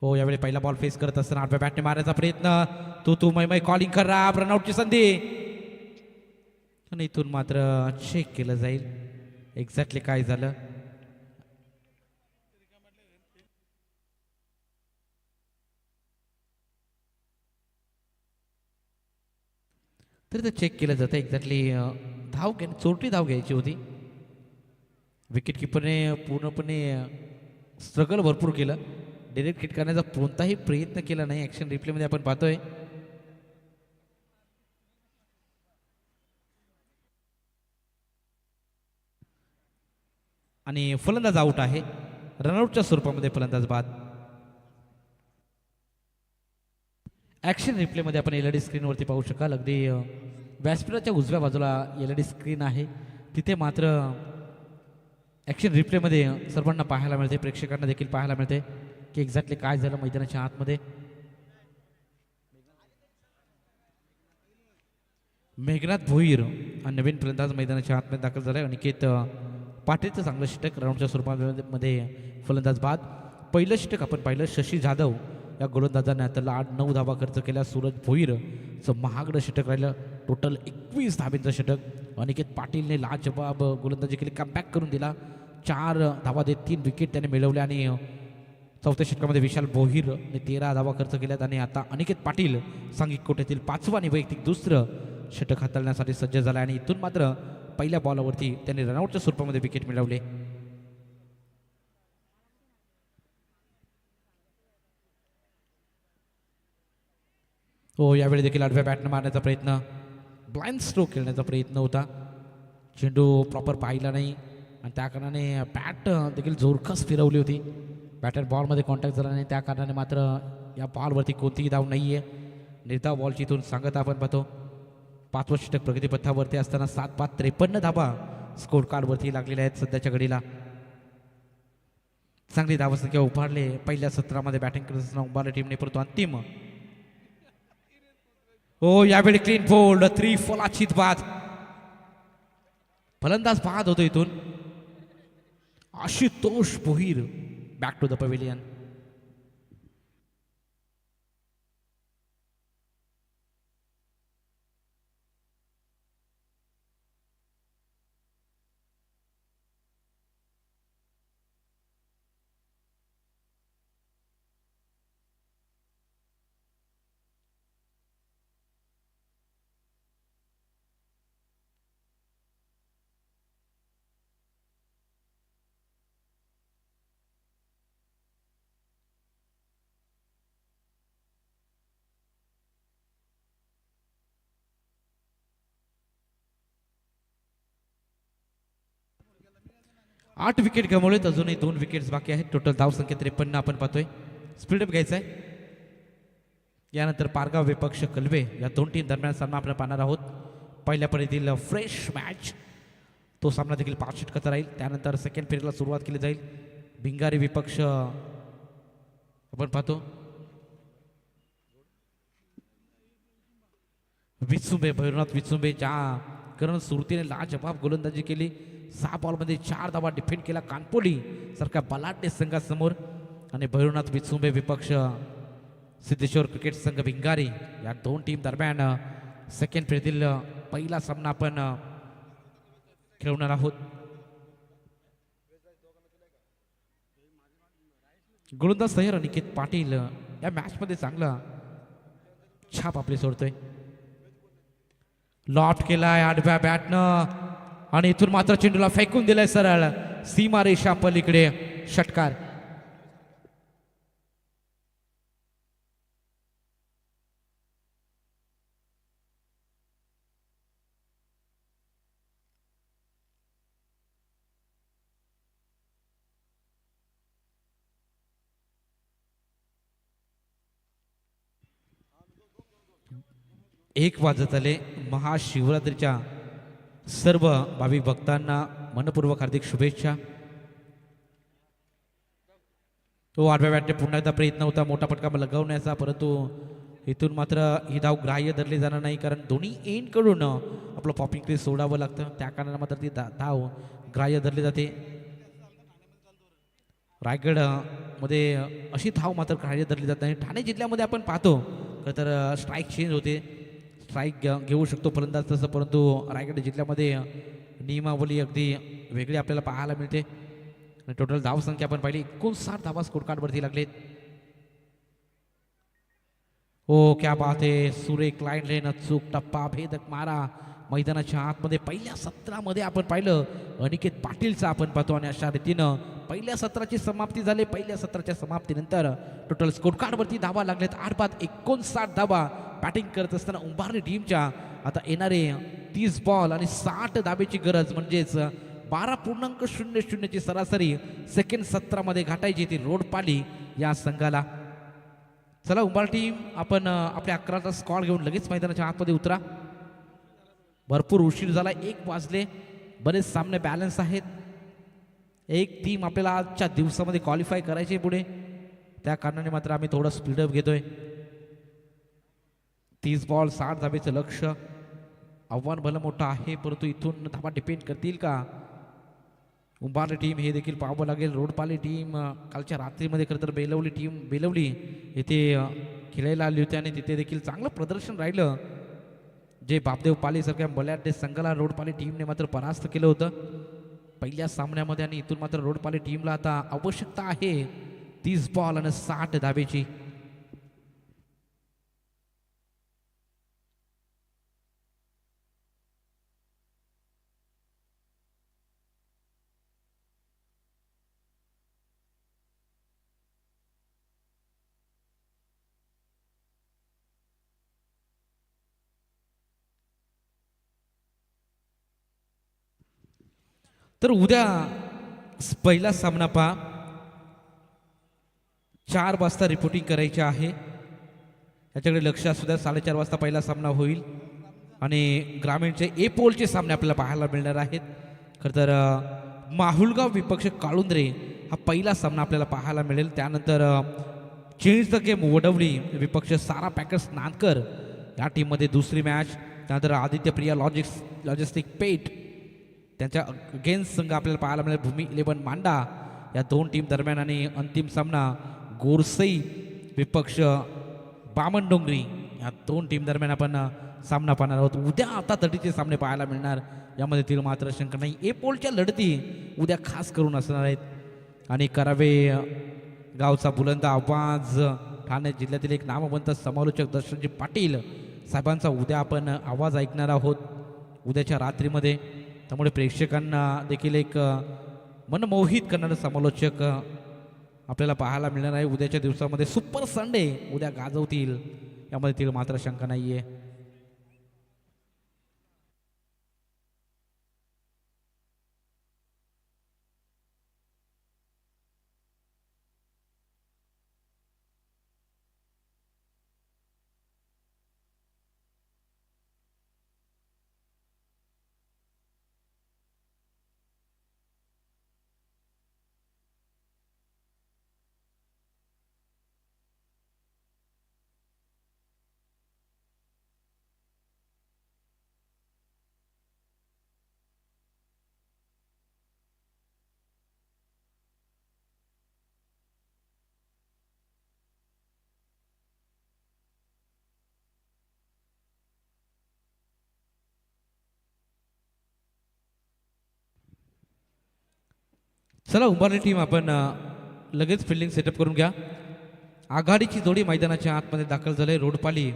हो, यावेळी पहिला बॉल फेस करत असताना आडव्या बॅटने मारण्याचा प्रयत्न. तू मै कॉलिंग करा, रनआउटची संधी. आणि इथून मात्र चेक केलं जाईल एक्झॅक्टली काय झालं. तरी ते चेक केलं जातं एक्झॅक्टली. चोरटी धाव घ्यायची होती. विकेट किपरने पूर्णपणे स्ट्रगल भरपूर केलं. डायरेक्ट हिट करण्याचा कोणताही प्रयत्न केला नाही. ॲक्शन रिप्लेमध्ये आपण पाहतोय. आणि फलंदाज आउट आहे. रनआउटच्या स्वरूपामध्ये फलंदाज बाद. ॲक्शन रिप्लेमध्ये आपण एलईडी स्क्रीनवरती पाहू शकाल. अगदी व्यासपीठाच्या उजव्या बाजूला एलईडी स्क्रीन आहे. तिथे मात्र ॲक्शन रिप्लेमध्ये सर्वांना पाहायला मिळते, प्रेक्षकांना देखील पाहायला मिळते की एक्झॅक्टली काय झालं मैदानाच्या आतमध्ये. मेघनाथ भोईर हा नवीन फलंदाज मैदानाच्या आतमध्ये दाखल झाला आहे. अनिकेत पाटीलचं चांगलं षटक राऊंडच्या स्वरूपामध्ये फलंदाज बाद. पहिलं षटक आपण पाहिलं शशी जाधव या गोलंदाजाने त्याला 8-9 धावा खर्च केल्या. सूरज भोईरचं महागडं षटक राहिलं. टोटल 21 धाबेंचं षटक. अनिकेत पाटीलने लाजवाब गोलंदाजी केली, कमबॅक करून दिला. 4 धावा देत 3 विकेट त्याने मिळवल्या. आणि चौथ्या षटकामध्ये विशाल भोईरने 13 धावा खर्च केल्यात. आणि आता अनिकेत पाटील सांघिक कोट्यातील 5वं आणि वैयक्तिक 2रं षटक हाताळण्यासाठी सज्ज झाला. आणि इथून मात्र पहिल्या बॉलवरती त्यांनी रनआउटच्या स्वरूपामध्ये विकेट मिळवले. हो, यावेळी देखील आडव्या बॅटनं मारण्याचा प्रयत्न, ब्लाइंड स्ट्रोक खेळण्याचा प्रयत्न होता. चेंडू प्रॉपर पाहिला नाही आणि त्या कारणाने बॅट देखील जोरकस फिरवली होती. बॅटर बॉलमध्ये कॉन्टॅक्ट झाला नाही. त्या कारणाने मात्र या बॉलवरती कोणतीही धाव नाही आहे. निर्धाव बॉलची इथून सांगता आपण पाहतो. 5वं षटक प्रगतीपथावरती असताना 7-5 53 धावा स्कोर कार्डवरती लागलेल्या आहेत सध्याच्या घडीला. चांगली धावसंख्या उभारले पहिल्या सत्रामध्ये बॅटिंग करत असताना उभारल्या टीमने, परंतु अंतिम हो यावेळी क्लीन बोल्ड 3 फॉलाचित बाद. फलंदाज बाद होतो इथून. Ashutosh Bhoir back to the pavilion. आठ विकेट गमावलेत. अजूनही 2 विकेट्स बाकी आहेत. टोटल धावसंख्या 53 आपण पाहतोय. स्पीडअप घ्यायचा आहे. यानंतर पारगाव विपक्ष कलवे या 2 टीम दरम्यान सामना आपण पाहणार आहोत. पहिल्या फेरीतील फ्रेश मॅच तो सामना देखील 5 षटकाचा राहील. त्यानंतर सेकंड फेरीला सुरुवात केली जाईल. भिंगारी विपक्ष आपण पाहतो. विचुंबे, भैरवनाथ विचुंबे ज्या करण सुरतीने लाजवाब गोलंदाजी केली. 6 बॉलमध्ये 4 धावा डिफेंड केला कानपोली सारख्या बलाढ्य संघासमोर. आणि भैरवनाथ विचुंबे विपक्ष सिद्धेश्वर क्रिकेट संघ भिंगारी या 2 टीम दरम्यान सेकंड फेरीतील पहिला सामना आपण खेळवणार आहोत. गोलंदाज तयार अनिकेत पाटील या मॅचमध्ये चांगला छाप आपली सोडतोय. लॉफ्ट केलाय आडव्या बॅटनं आणि इथून मात्र चेंडूला फेकून दिलाय सरळ सीमारेषा पलीकडे. षटकार. 1 वाजत आले. महाशिवरात्रीच्या सर्व भाविक भक्तांना मनपूर्वक हार्दिक शुभेच्छा. तो 8व्या बॅटने पुन्हा एकदा प्रयत्न होता मोठा फटका लगवण्याचा, परंतु इथून मात्र ही धाव ग्राह्य धरली जाणार नाही, कारण दोन्ही एंडकडून आपलं पॉपिंग क्रीज सोडावं लागतं. त्या कारणाने मात्र ती धाव ग्राह्य धरली जाते. रायगड मध्ये अशी धाव मात्र ग्राह्य धरली जात नाही. ठाणे जिल्ह्यामध्ये आपण पाहतो तर स्ट्राईक चेंज होते, स्ट्राईक घेऊ शकतो फलंदाज तसं, परंतु रायगड जिल्ह्यामध्ये नियमावली अगदी वेगळी आपल्याला पाहायला मिळते. टोटल धावसंख्या आपण पाहिली 59 धावा स्कोर कार्डवरती लागलेत. ओ क्या बात आहे, सुरेख लाईन लेन चूक टप्पा भेदक मारा मैदानाच्या आतमध्ये पहिल्या सत्रामध्ये आपण पाहिलं अनिकेत पाटीलचा आपण पाहतो, आणि अशा रीतीनं पहिल्या सत्राची समाप्ती झाली. पहिल्या सत्राच्या समाप्तीनंतर टोटल स्कोर कार्डवरती धावा लागलेत 8-59 धावा. बॅटिंग करत असताना उंबारली टीमच्या आता येणारे 30 बॉल आणि 60 धावेची गरज, म्हणजेच 12.00 ची सरासरी सेकंड सत्रामध्ये घाटायची ती रोडपाली या संघाला. चला उंबार टीम आपण आपल्या 11चा स्कॉड घेऊन लगेच मैदानाच्या आतमध्ये उतरा. भरपूर उशीर झाला, 1 वाजले, बरेच सामने बॅलन्स आहेत. एक टीम आपल्याला आजच्या दिवसामध्ये क्वालिफाय करायची पुढे, त्या कारणाने मात्र आम्ही थोडं स्पीडअप घेतोय. 30 बॉल 60 धावेचं लक्ष, आव्हान भलं मोठं आहे, परंतु इथून धावा डिपेंड करतील का उंबारली टीम हे देखील पाहावं लागेल. रोडपाली टीम कालच्या रात्रीमध्ये खरं तर बेलवली येथे खेळायला आली होती आणि तिथे देखील चांगलं प्रदर्शन राहिलं. जे बापदेव पालीसारख्या बलाढ्य संघाला रोडपाली टीमने मात्र परास्त केलं होतं पहिल्या सामन्यामध्ये, आणि इथून मात्र रोडपाली टीमला आता आवश्यकता आहे 30 बॉल आणि 60 धावेची. तर उद्या पहिला सामना पहा 4 वाजता रिपोर्टिंग करायचे आहे, याच्याकडे लक्ष असू द्या. 4:30 वाजता पहिला सामना होईल आणि ग्रामीणचे ए पोलचे सामने आपल्याला पाहायला मिळणार आहेत. खरं तर माहुलगाव विपक्ष काळुंद्रे हा पहिला सामना आपल्याला पाहायला मिळेल. त्यानंतर चेंज द गेम वडवली विपक्ष सारा पॅकर्स नांदकर या टीममध्ये दुसरी मॅच. त्यानंतर आदित्य प्रिया लॉजिस्टिक पेठ त्यांच्या अगेन्स्ट संघ आपल्याला पाहायला मिळेल भूमी 11 मांडा या 2 टीम दरम्यान. आणि अंतिम सामना गोरसई विपक्ष बामणडोंगरी या 2 टीम दरम्यान आपण सामना पाहणार आहोत. उद्या आता तटीचे सामने पाहायला मिळणार, यामध्ये तील मात्र शंका नाही. ए पोलच्या लढती उद्या खास करून असणार आहेत. आणि करावे गावचा बुलंद आवाज ठाणे जिल्ह्यातील एक नामवंत समालोचक दर्शनजी पाटील साहेबांचा उद्या आपण आवाज ऐकणार आहोत उद्याच्या रात्रीमध्ये. त्यामुळे प्रेक्षकांना देखील एक मनमोहित करणारं समालोचक आपल्याला पाहायला मिळणार आहे उद्याच्या दिवसामध्ये. सुपर संडे उद्या गाजवतील, यामध्ये तील मात्र शंका नाही आहे. चला उंबारली टीम आपण लगेच फिल्डिंग सेटअप करून घ्या. आघाडीची जोडी मैदानाच्या आतमध्ये दाखल झाले. रोडपाली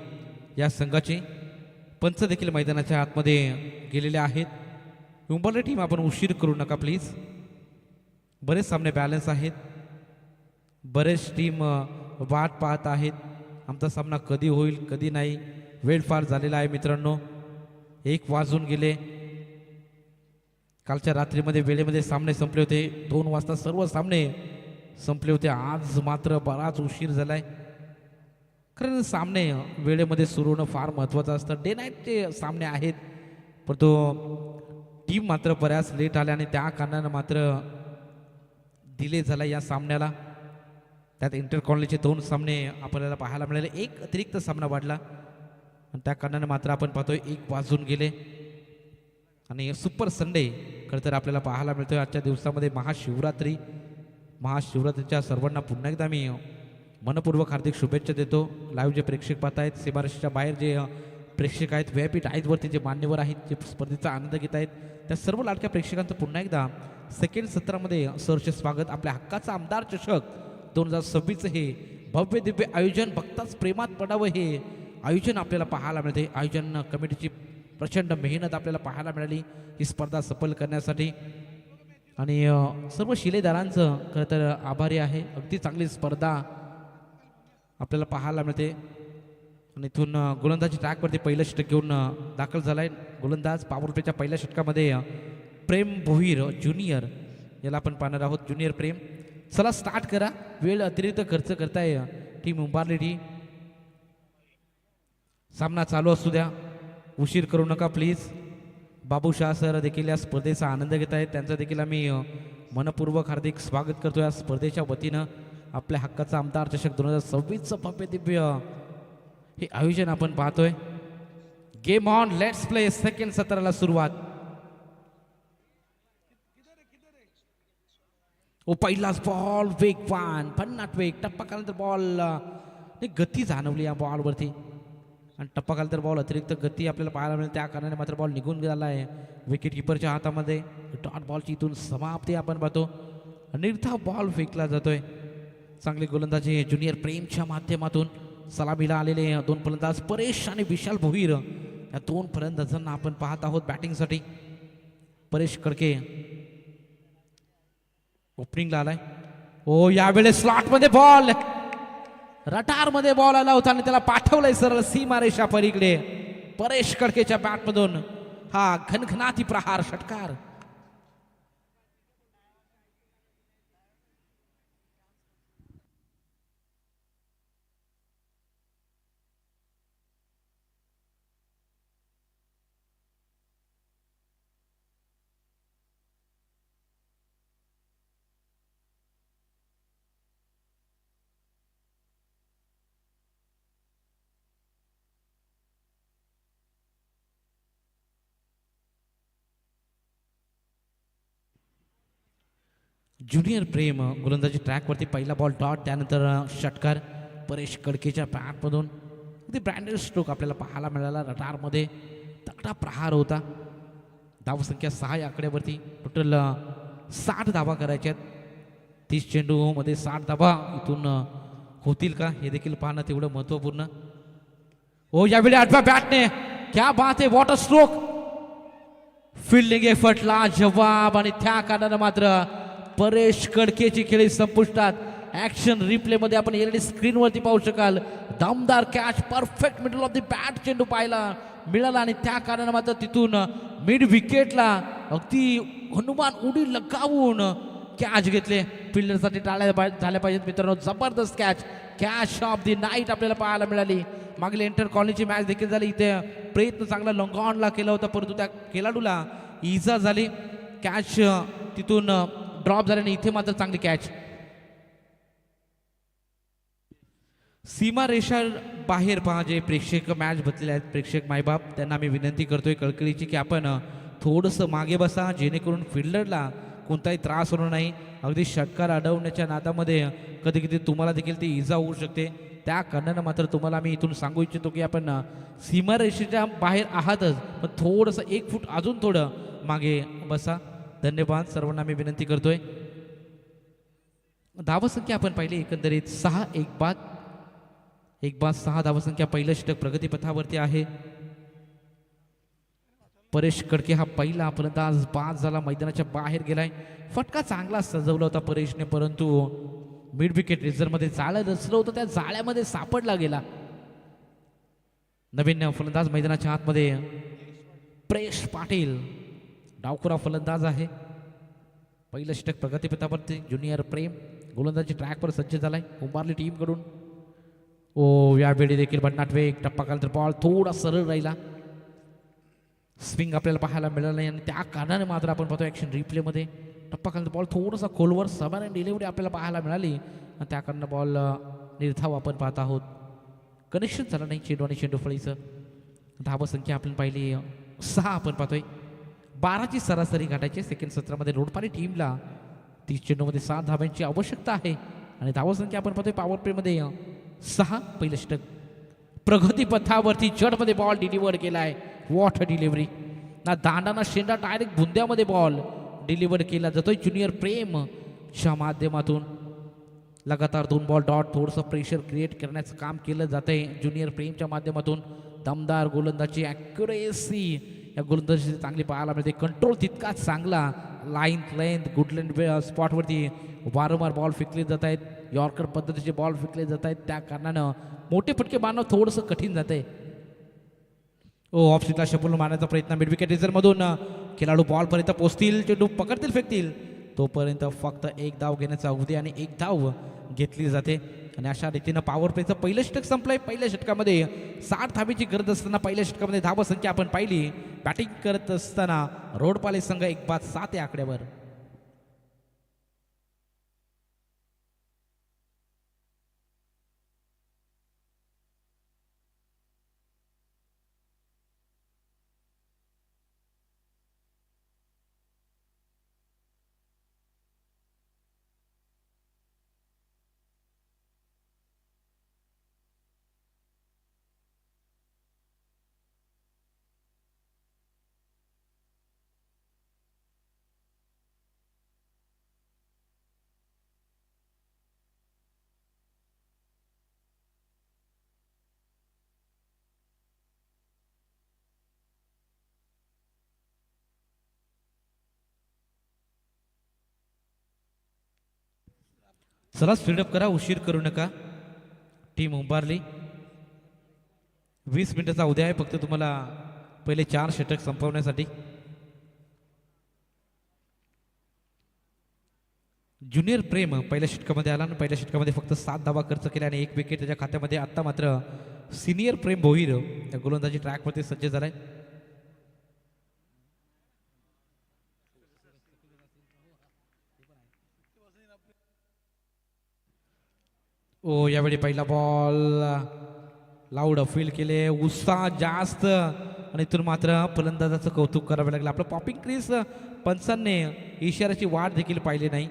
या संघाचे पंच देखील मैदानाच्या आतमध्ये गेलेले आहेत. उंबारली टीम आपण उशीर करू नका प्लीज. बरेच सामने बॅलन्स आहेत, बरेच टीम वाट पाहत आहेत आमचा सामना कधी होईल कधी नाही. वेळ फार झालेला आहे मित्रांनो, 1 वाजून गेले. कालच्या रात्रीमध्ये वेळेमध्ये सामने संपले होते, 2 वाजता सर्व सामने संपले होते. आज मात्र बराच उशीर झालाय. कारण सामने वेळेमध्ये सुरू होणं फार महत्त्वाचं असतं. डे नाईटचे सामने आहेत, परंतु टीम मात्र बऱ्याच लेट आल्या आणि त्या कारणानं मात्र डिले झाला या सामन्याला. त्यात इंटर कॉलनीचे 2 सामने आपल्याला पाहायला मिळाले, एक अतिरिक्त सामना वाढला आणि त्या कारणानं मात्र आपण पाहतोय 1 वाजून गेले. आणि सुपर संडे खरं तर आपल्याला पाहायला मिळतोय आजच्या दिवसामध्ये. महाशिवरात्रीच्या सर्वांना पुन्हा एकदा मी मनपूर्वक हार्दिक शुभेच्छा देतो. लाईव्ह जे प्रेक्षक पाहत आहेत, सीमारेषेच्या बाहेर जे प्रेक्षक आहेत, व्यापीठ आईजवरती जे मान्यवर आहेत, जे स्पर्धेचा आनंद घेत आहेत, त्या सर्व लाडक्या प्रेक्षकांचं पुन्हा एकदा सेकंड सत्रामध्ये सहर्ष स्वागत. आपल्या हक्काचा आमदार चषक 2026 हे भव्य दिव्य आयोजन, बघताच प्रेमात पडावं हे आयोजन आपल्याला पाहायला मिळते. आयोजन कमिटीची प्रचंड मेहनत आपल्याला पाहायला मिळाली ही स्पर्धा सफल करण्यासाठी. आणि सर्व शिलेदारांचं खरं तर आभारी आहे. अगदी चांगली स्पर्धा आपल्याला पाहायला मिळते. आणि इथून गोलंदाजी ट्रॅकवरती पहिलं षटक घेऊन दाखल झाला आहे गोलंदाज. पॉवर प्लेच्या पहिल्या षटकामध्ये प्रेम भोईर ज्युनियर याला आपण पाहणार आहोत. ज्युनियर प्रेम, चला स्टार्ट करा. वेळ अतिरिक्त खर्च करताय टीम उंबारली टी. सामना चालू असू द्या, उशीर करू नका प्लीज. बाबू शाह सर देखील या स्पर्धेचा आनंद घेत आहेत, त्यांचं देखील आम्ही मनपूर्वक हार्दिक स्वागत करतो या स्पर्धेच्या वतीनं. आपल्या हक्काचा आमदार चषक 2026 भव्य दिव्य हे आयोजन आपण पाहतोय. Game on, let's play. Second सत्राला सुरुवात. पहिलाच बॉल वेगवान, भन्नाट वेग. टप्पा कालानंतर बॉल गती जाणवली या बॉलवरती आणि टप्पा कालानंतर बॉल अतिरिक्त गती आपल्याला पाहायला मिळेल. त्या कारणाने मात्र बॉल निघून गेला आहे विकेट किपरच्या हातामध्ये. डॉट बॉलची इथून समाप्ती आपण पाहतो. निर्धाव बॉल फेकला जातोय. चांगली गोलंदाजी ज्युनियर प्रेमच्या माध्यमातून. सलामीला आलेले 2 फलंदाज परेश आणि विशाल भोईर या 2 फलंदाजांना आपण पाहत आहोत बॅटिंगसाठी. परेश कडके ओपनिंगला आलाय. यावेळेस स्लॉटमध्ये बॉल, रटारमध्ये बॉल आला होता आणि त्याला पाठवलंय सरळ सीमारेषा पलीकडे. परेश कडकेच्या बॅटमधून हा घनघनाती प्रहार षटकार. ज्युनियर प्रेम गोलंदाजी ट्रॅकवरती. पहिला बॉल डॉट, त्यानंतर षटकार परेश कडकेच्या बॅटमधून. अगदी ब्रँडेड स्ट्रोक आपल्याला पाहायला मिळाला. रटारमध्ये तगडा प्रहार होता. धावसंख्या 6 या आकड्यावरती. टोटल 60 धावा करायच्यात. 30 चेंडूमध्ये 60 धावा इथून होतील का हे देखील पाहणं तेवढं महत्त्वपूर्ण. यावेळी आठव्या बॅटने क्या बात आहे, वॉटर स्ट्रोक. फिल्डिंग एफर्टला जवाब आणि त्या कारणानं मात्र परेश कडकेची खेळी संपुष्टात. ऍक्शन रिप्ले मध्ये आपण एलईडी स्क्रीनवरती पाहू शकाल. दमदार catch, perfect middle of the bat चेंडू पाहायला मिळाला आणि त्या कारणानं मात्र तिथून मिड विकेटला अगदी हनुमान उडी लगावून कॅच घेतले. फिल्डरसाठी टाळ्या झाल्या पाहिजेत मित्रांनो. जबरदस्त कॅच ऑफ द नाईट आपल्याला पाहायला मिळाली. मागील इंटर कॉलनीची मॅच देखील झाली. इथे प्रयत्न चांगला लॉंगॉनला केला होता, परंतु त्या खेळाडूला इजा झाली. कॅच तिथून ड्रॉप झाल्याने इथे मात्र चांगली कॅच. सीमा रेषा बाहेर पहा जे प्रेक्षक मॅच बसलेले आहेत, प्रेक्षक मायबाप, त्यांना मी विनंती करतोय कळकळीची की आपण थोडंसं मागे बसा, जेणेकरून फिल्डरला कोणताही त्रास होणार नाही. अगदी षटकार अडवण्याच्या नादामध्ये कधी कधी तुम्हाला देखील ती इजा होऊ शकते. त्या कारणानं मात्र तुम्हाला मी इथून सांगू इच्छितो की आपण सीमारेषेच्या बाहेर आहातच, पण थोडंसं 1 फूट अजून थोडं मागे बसा. धन्यवाद सर्वांना मी विनंती करतोय. धावसंख्या आपण पाहिली एकंदरीत 6. एक बाद 6 धावसंख्या. पहिलं षटक प्रगतीपथावरती आहे. परेश कडके हा पहिला फलंदाज बाद झाला, मैदानाच्या बाहेर गेलाय. फटका चांगला सजवला होता परेशने, परंतु मिड विकेट रिझर्व्हमध्ये जाळं रचलं होतं, त्या जाळ्यामध्ये सापडला गेला. नवीन फलंदाज मैदानाच्या आतमध्ये प्रेश पाटील डावखुरा फलंदाज आहे. पहिलं षटक प्रगतीपथावरती ज्युनियर प्रेम गोलंदाजी ट्रॅकवर सज्ज झालाय उंबारली टीमकडून. यावेळी देखील भन्नाट टप्पा काल तर बॉल थोडा सरळ राहिला. स्विंग आपल्याला पाहायला मिळालं नाही आणि त्या कारणाने मात्र आपण पाहतो ॲक्शन रिप्लेमध्ये टप्पा काल बॉल थोडासा खोलवर समान डिलिव्हरी आपल्याला पाहायला मिळाली आणि त्या कारणाने बॉल निर्धाव आपण पाहत आहोत. कनेक्शन झालं नाही चेंडू आणि चेंडू फळीचं. धावा संख्या आपण पाहिली 6 आपण पाहतोय. 12ची सरासरी गाठायची सेकंड सत्रामध्ये रोडपाली टीमला 30 चेंडूमध्ये 7 धाब्यांची आवश्यकता आहे आणि धावा संख्या आपण पाहतोय पॉवर प्लेमध्ये 6. पहिलं षटक प्रगती पथावरती जडमध्ये बॉल डिलिव्हर केलाय. वॉट डिलिव्हरी ना दांडा ना शेंडा डायरेक्ट बुंद्यामध्ये बॉल डिलिव्हर केला जातोय ज्युनियर प्रेमच्या माध्यमातून. लगातार 2 बॉल डॉट थोडंसं प्रेशर क्रिएट करण्याचं काम केलं जातंय ज्युनियर प्रेमच्या माध्यमातून. दमदार गोलंदाजी ॲक्युरेसी या गोलंदाजी चांगली पाहायला मिळते. कंट्रोल तितकाच चांगला. लाईन लेंथ गुडलँड स्पॉटवरती वारंवार बॉल फेकले जात आहेत. यॉर्कर पद्धतीचे बॉल फेकले जात आहेत त्या कारणानं मोठे फटके मारणं थोडंसं कठीण जात आहे. ऑफस्टिकला शपूल मारण्याचा प्रयत्न मिड विकेट रिझर्वमधून खेळाडू बॉलपर्यंत पोहोचतील चेंडू पकडतील फेकतील तोपर्यंत फक्त एक धाव घेण्याचा अवधी आणि एक धाव घेतली जाते आणि अशा रीतीनं पॉवर प्लेचं पहिलं षटक संपलंय. पहिल्या षटकामध्ये 60 धावेची गरज असताना पहिल्या षटकामध्ये धावा संख्या आपण पाहिली. बॅटिंग करत असताना रोडपाले संघ 1-7 या आकड्यावर. चला स्पीडअप करा उशीर करू नका. टीम उभारली 20 मिनिटाचा उद्या आहे फक्त तुम्हाला पहिले 4 षटक संपवण्यासाठी. ज्युनियर प्रेम पहिल्या षटकामध्ये आला आणि पहिल्या षटकामध्ये फक्त 7 धावा खर्च केल्या आणि 1 विकेट त्याच्या खात्यामध्ये. आता मात्र सिनियर प्रेम भोईर या गोलंदाजी ट्रॅकवरती सज्ज झालाय. यावेळी पहिला बॉल लाऊड फील केले उत्साह जास्त आणि इथून मात्र फलंदाजाचं कौतुक करावं लागलं. आपलं पॉपिंग क्रीज पंचांनी इशाऱ्याची वाट देखील पाहिली नाही.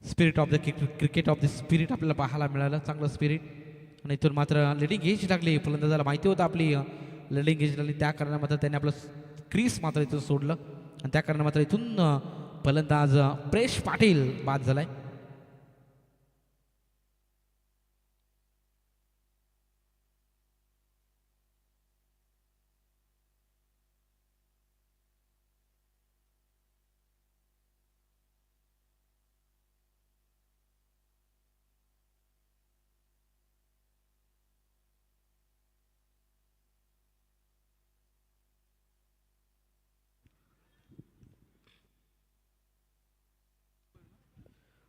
Spirit of the cricket of the spirit आपल्याला पाहायला मिळालं. चांगलं स्पिरिट आणि इथून मात्र लिडिंग एज लागली. फलंदाजाला माहिती होतं आपली लिडिंग एज लागली त्या कारणाने मात्र त्याने आपलं क्रीज मात्र इथून सोडलं आणि त्या कारणाने मात्र इथून फलंदाज प्रेश पाटील बाद झालाय.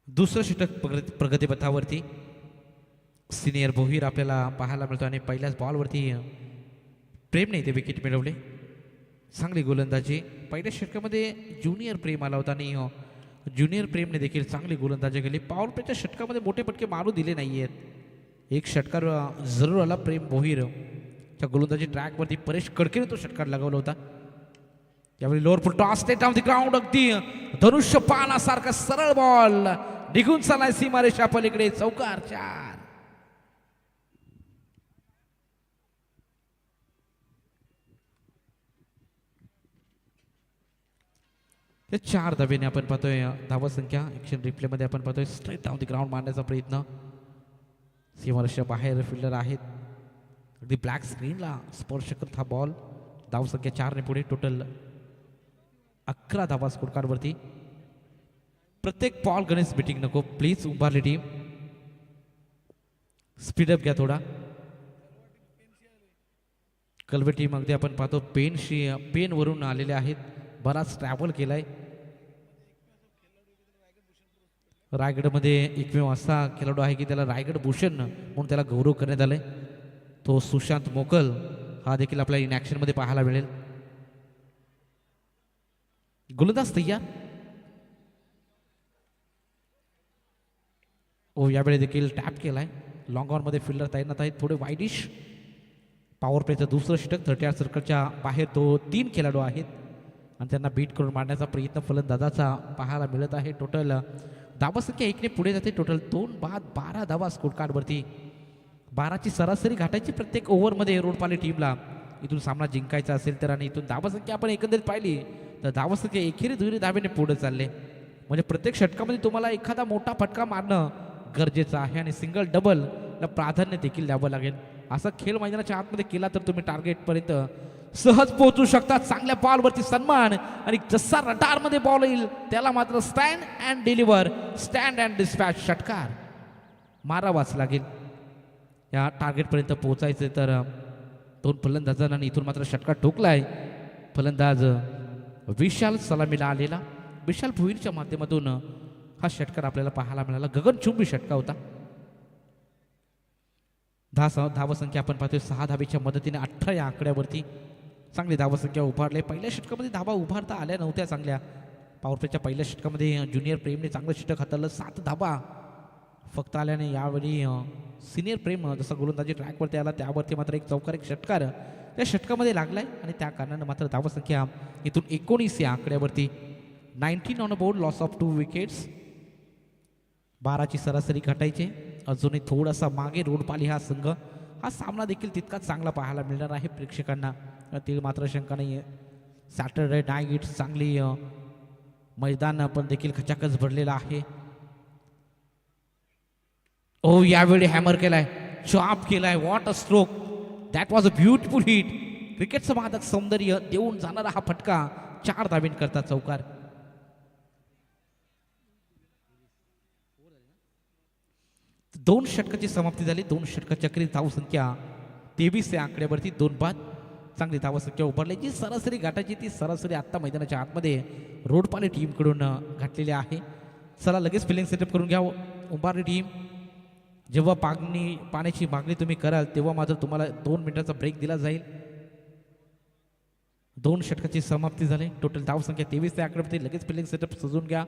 दुसरं षटक प्रगतीपथावरती सिनियर भोईर आपल्याला पाहायला मिळतो आणि पहिल्याच बॉलवरती प्रेमने इथे विकेट मिळवले. चांगली गोलंदाजी पहिल्या षटकामध्ये ज्युनियर प्रेम आला होता आणि ज्युनियर प्रेमने देखील चांगली गोलंदाजी केली. पॉवर प्लेच्या षटकामध्ये मोठे फटके मारू दिले नाही आहेत. एक षटकार जरूर आला प्रेम भोईर त्या गोलंदाजी ट्रॅकवरती. परेश कडकेने तो षटकार लगावला होता. यावेळी lower full toss state of the ground अगदी धनुष्य पानासारखा सरळ बॉल निघून चालाय सीमारेषा पलीकडे. चौकार 4. ते 4 धाब्याने आपण पाहतोय धावा संख्या ऍक्शन रिप्लेमध्ये आपण पाहतोय स्ट्रेट डाऊन द ग्राउंड मारण्याचा प्रयत्न. सीमारेषा बाहेर फिल्डर आहेत. अगदी ब्लॅक स्क्रीनला स्पर्श करत हा बॉल. धाव संख्या 4 ने पुढे. टोटल 11 धावा स्कोर कार्डवरती. प्रत्येक बॉल गणेश बेटिंग नको प्लीज. उभारली टीम. स्पीडअप घ्या थोडा. कलवे टीम अगदी आपण पाहतो पेनवरून आलेले आहेत. बराच ट्रॅव्हल केलाय. रायगडमध्ये एकमेव असा खेळाडू आहे की त्याला रायगड भूषण म्हणून त्याला गौरव करण्यात आलाय. तो सुशांत मोकल हा देखील आपल्या इन ॲक्शनमध्ये पाहायला मिळेल. गोलंदाज तयार. ओ यावेळी देखील टॅप केलाय. लॉंग ऑनमध्ये फिल्डर तैनात आहेत. थोडे वाईडिश. पॉवर प्लेचं दुसरं षटक 38 सर्कलच्या बाहेर तो 3 खेळाडू आहेत आणि त्यांना बीट करून मारण्याचा प्रयत्न फलंदाजाचा पाहायला मिळत आहे. टोटल धावा संख्या 1ने पुढे जाते. टोटल 2 बाद 12 धावा स्कोर कार्डवरती. 12ची सरासरी गाठायची प्रत्येक ओव्हरमध्ये रोडपाली टीमला इथून सामना जिंकायचा असेल तर. आणि इथून धावा संख्या आपण एकंदरीत पाहिली तर धावा संख्या एकेरी दुहेरी धावेने पुढे चालले. म्हणजे प्रत्येक षटकामध्ये तुम्हाला एखादा मोठा फटका मारणं गरजेचं आहे आणि सिंगल डबलला प्राधान्य देखील द्यावं लागेल. असा खेळ मैदानाच्या आतमध्ये केला तर तुम्ही टार्गेटपर्यंत सहज पोहोचू शकता. चांगल्या बॉलवरती सन्मान आणि जसा रडारमध्ये बॉल येईल त्याला मात्र stand and deliver stand and dispatch षटकार मारावाच लागेल. या टार्गेटपर्यंत पोहोचायचं तर 2 फलंदाजांना इथून मात्र षटकार ठोकलाय. फलंदाज विशाल सलामीला आलेला. विशाल भुईरच्या माध्यमातून हा षटकार आपल्याला पाहायला मिळाला. गगनचुंबी षटकार होता. धावसंख्या आपण पाहतोय 6 धावेच्या मदतीने 18 या आकड्यावरती चांगली धावसंख्या उभारली. पहिल्या षटकामध्ये धावा उभारता आल्या नव्हत्या चांगल्या. पॉवरप्लेच्या पहिल्या षटकामध्ये ज्युनियर प्रेमने चांगलं षटक हाताळलं. 7 धावा फक्त आल्याने यावेळी सिनियर प्रेम जसा गोलंदाजी ट्रॅकवरती आला त्यावरती मात्र एक चौकार एक षटकार त्या षटकामध्ये लागलाय आणि त्या कारणानं मात्र धावसंख्या इथून 19 या आकड्यावरती. 19 on a board. Loss of 2 wickets. 12ची सरासरी घटायचे. अजूनही थोडासा मागे रोडपाली हा संघ. हा सामना देखील तितकाच चांगला पाहायला मिळणार आहे प्रेक्षकांना. ती मात्र शंका नाही आहे. सॅटरडे नाईट चांगली मैदान पण देखील खचाखच भरलेला आहे. ओ यावेळी हॅमर केलाय. चॉप केलाय. What a stroke. That was a beautiful hit. क्रिकेटचं महादात सौंदर्य देऊन जाणारा हा फटका 4 धाबींकरता चौकार. 2 षटकाची समाप्ती झाली. 2 षटकाची अखेरीस धावसंख्या 23 या आकड्यावरती 2 बाद. चांगली धावसंख्या उभारली. जी सरासरी गाठायची ती सरासरी आत्ता मैदानाच्या आतमध्ये रोडपाली टीमकडून घातलेली आहे. चला लगेच फिलिंग सेटअप करून घ्या. उभारली टीम. जेव्हा पाण्याची मागणी तुम्ही कराल तेव्हा मात्र तुम्हाला 2 मिनिटाचा ब्रेक दिला जाईल. 2 षटकाची समाप्ती झाली. टोटल धावसंख्या 23 या आकड्यावरती. लगेच फिलिंग सेटअप सजून घ्या.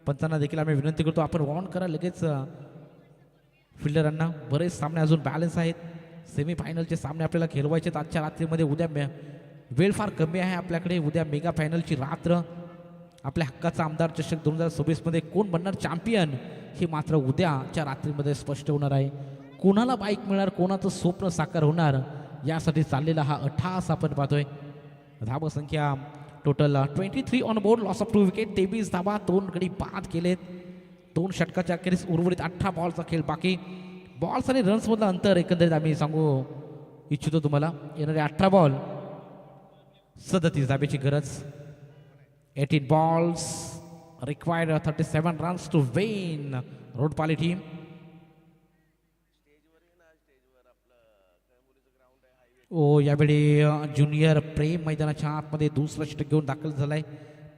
पंचांना देखील आम्ही विनंती करतो आपण ऑन करा लगेच. फिल्डरांना बरेच सामने अजून बॅलन्स आहेत. सेमीफायनलचे सामने आपल्याला खेळवायचे आहेत आजच्या रात्रीमध्ये. उद्या वेळ फार कमी आहे आपल्याकडे. उद्या मेगा फायनलची रात्र. आपल्या हक्काचा आमदार चषक 2026मध्ये कोण बनणार चॅम्पियन हे मात्र उद्याच्या रात्रीमध्ये स्पष्ट होणार आहे. कोणाला बाईक मिळणार, कोणाचं स्वप्न साकार होणार यासाठी चाललेला हा अट्टाहास आपण पाहतोय. धावसंख्या total 23 on board. Loss of 2 wicket. 23 धावा. 2 गडी बाद केलेत. 2 षटकाच्या अखेरीस उर्वरित 18 बॉलचा खेळ बाकी. बॉल्स आणि रन्समधलं अंतर एकंदरीत आम्ही सांगू इच्छितो तुम्हाला. येणारे 18 बॉल 37 धाब्याची गरज. 18 balls required 37 runs to win. Rodpali team. ओ यावेळी ज्युनियर प्रेम मैदानाच्या आतमध्ये दुसरं षटक घेऊन दाखल झालाय.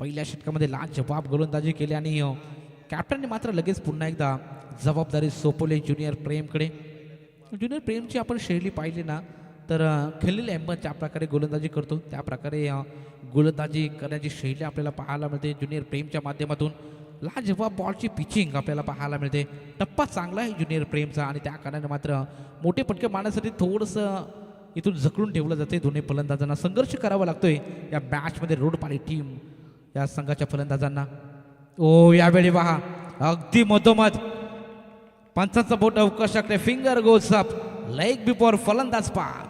पहिल्या षटकामध्ये लाजवाब गोलंदाजी केली आणि कॅप्टनने मात्र लगेच पुन्हा एकदा जबाबदारी सोपवली ज्युनियर प्रेमकडे. ज्युनियर प्रेमची आपण शैली पाहिली ना तर खलील अहमद ज्या प्रकारे गोलंदाजी करतो त्या प्रकारे गोलंदाजी करण्याची शैली आपल्याला पाहायला मिळते ज्युनियर प्रेमच्या माध्यमातून. लाजवाब बॉलची पिचिंग आपल्याला पाहायला मिळते. टप्पा चांगला आहे ज्युनियर प्रेमचा आणि त्या कारणाने मात्र मोठे फटके मारण्यासाठी थोडंसं इथून जखडून ठेवलं जाते. दोन्ही फलंदाजांना संघर्ष करावा लागतोय या मॅचमध्ये रोडपाली टीम या संघाच्या फलंदाजांना. ओ यावेळी पहा अगदी मधोमध पंचांचा बोट अवकाशाकडे. Finger goes up. Leg before फलंदाज पाथ.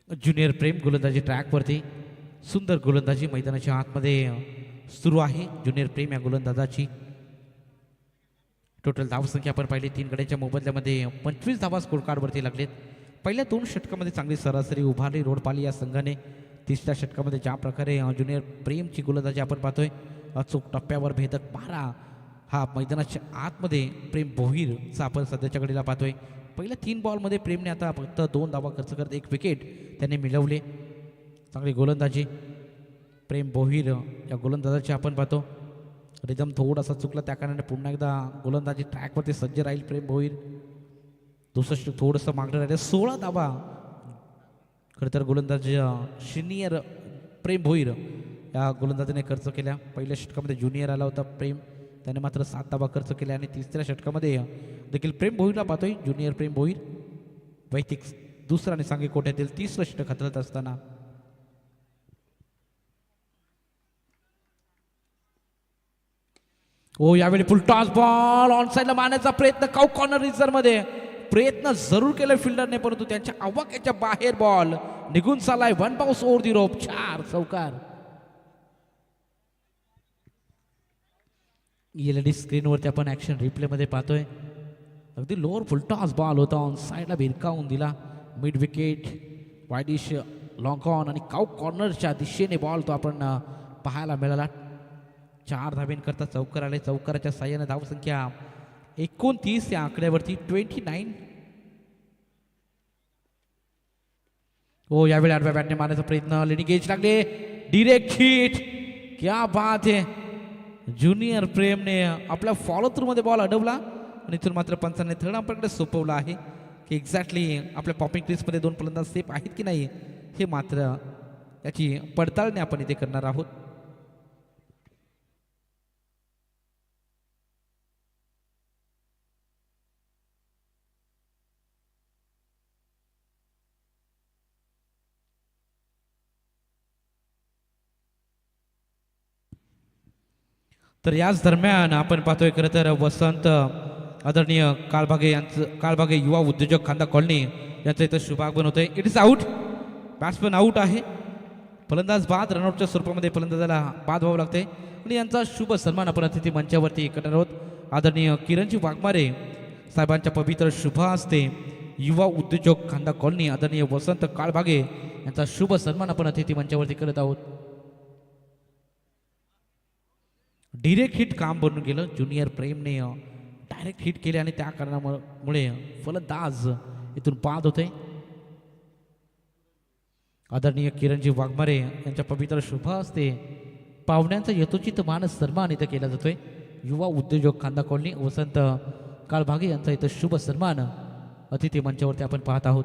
ज्युनियर प्रेम गोलंदाजी ट्रॅकवरती सुंदर गोलंदाजी मैदानाच्या आतमध्ये सुरू आहे. ज्युनियर प्रेम या गोलंदाजाची टोटल धावसंख्या आपण पाहिली 3 गड्यांच्या मोबदल्यामध्ये 25 धावा स्कोर कार्डवरती लागलेत. पहिल्या 2 षटकामध्ये चांगली सरासरी उभारली रोडपाली या संघाने. तिसऱ्या षटकामध्ये ज्या प्रकारे ज्युनियर प्रेमची गोलंदाजी आपण पाहतोय अचूक टप्प्यावर भेदक मारा हा मैदानाच्या आतमध्ये प्रेम भोईरचा आपण सध्याच्या घडीला पाहतोय. पहिल्या 3 बॉलमध्ये प्रेमने आता फक्त 2 धावा खर्च करत 1 विकेट त्याने मिळवले. चांगली गोलंदाजी प्रेम भोईर या गोलंदाजाची आपण पाहतो. रिदम थोडासा चुकला त्या कारणाने पुन्हा एकदा गोलंदाजी ट्रॅकवरती सज्ज राहील प्रेम भोईर. दुसरं षटक थोडंसं मागणं राहिलं. 16 धावा खरं तर गोलंदाज सिनियर प्रेम भोईर या गोलंदाजाने खर्च केल्या. पहिल्या षटकामध्ये ज्युनियर आला होता प्रेम त्याने मात्र 7 धावा खर्च केल्या आणि तिसऱ्या षटकामध्ये देखील प्रेम भोईरला पाहतोय. ज्युनियर प्रेम भोईर वैयक्तिक दुसरा आणि सांघिक कोट्यातील 30रं षटक हाताळत असताना यावेळी फुल टॉस बॉल ऑन साईडला मारण्याचा प्रयत्न काऊ कॉर्नर रिझर्व मध्ये प्रयत्न जरूर केला फिल्डरने परंतु त्यांच्या आवाक्याच्या बाहेर बॉल निघून चालाय. 1 बाउन्स ओव्हर दी रोप 4 चौकार. एलईडी स्क्रीनवरती आपण ऍक्शन रिप्ले मध्ये पाहतोय. अगदी लोअर फुल टॉस बॉल होता ऑन साईडला भिरकावून दिला. Mid wicket wide-ish long on आणि काऊ कॉर्नरच्या दिशेने बॉल तो आपण पाहायला मिळाला. 4 धाब्यांकरता चौकार आले. चौकाराच्या साह्याने धावसंख्या 29 या आकड्यावरती 29. यावेळी आडव्या बॅटने मारण्याचा प्रयत्न लेडी गेज लागले. Direct hit. क्या बात है. ज्युनियर प्रेमने आपल्या फॉलो थ्रू मध्ये बॉल अडवला आणि इथून मात्र पंचांनी थर्ड अंपायरकडे सोपवलं आहे की एक्झॅक्टली आपल्या पॉपिंग क्रीजमध्ये 2 फलंदाज सेफ आहेत की नाही हे मात्र त्याची पडताळणी आपण इथे करणार आहोत. तर याच दरम्यान आपण पाहतोय खरं तर वसंत आदरणीय काळभागे युवा उद्योजक खांदा कॉलनी यांचं इथं शुभागमन होतंय. It is out. Batsman out आहे. फलंदाज बाद रनआउटच्या स्वरूपामध्ये फलंदाजाला बाद व्हावं लागते आणि यांचा शुभ सन्मान आपण अतिथी मंचावरती करणार आहोत. आदरणीय किरणजी वाघमारे साहेबांच्या पवित्र शुभ हस्ते युवा उद्योजक खांदा कॉलनी आदरणीय वसंत काळभागे यांचा शुभ सन्मान आपण अतिथी मंचावरती करत आहोत. डिरेक्ट हिट काम बनून गेलं. ज्युनियर प्रेमने डायरेक्ट हिट केले आणि त्या कारणामुळे फलंदाज इथून बाद होते. आदरणीय किरणजी वाघमारे यांच्या पवित्र शुभ हस्ते पाहुण्यांचा यथोचित मान सन्मान इथं केला जातोय. युवा उद्योजक खांदा कॉलनी वसंत काळभागे यांचा इथं शुभ सन्मान अतिथी मंचावरती आपण पाहत आहोत.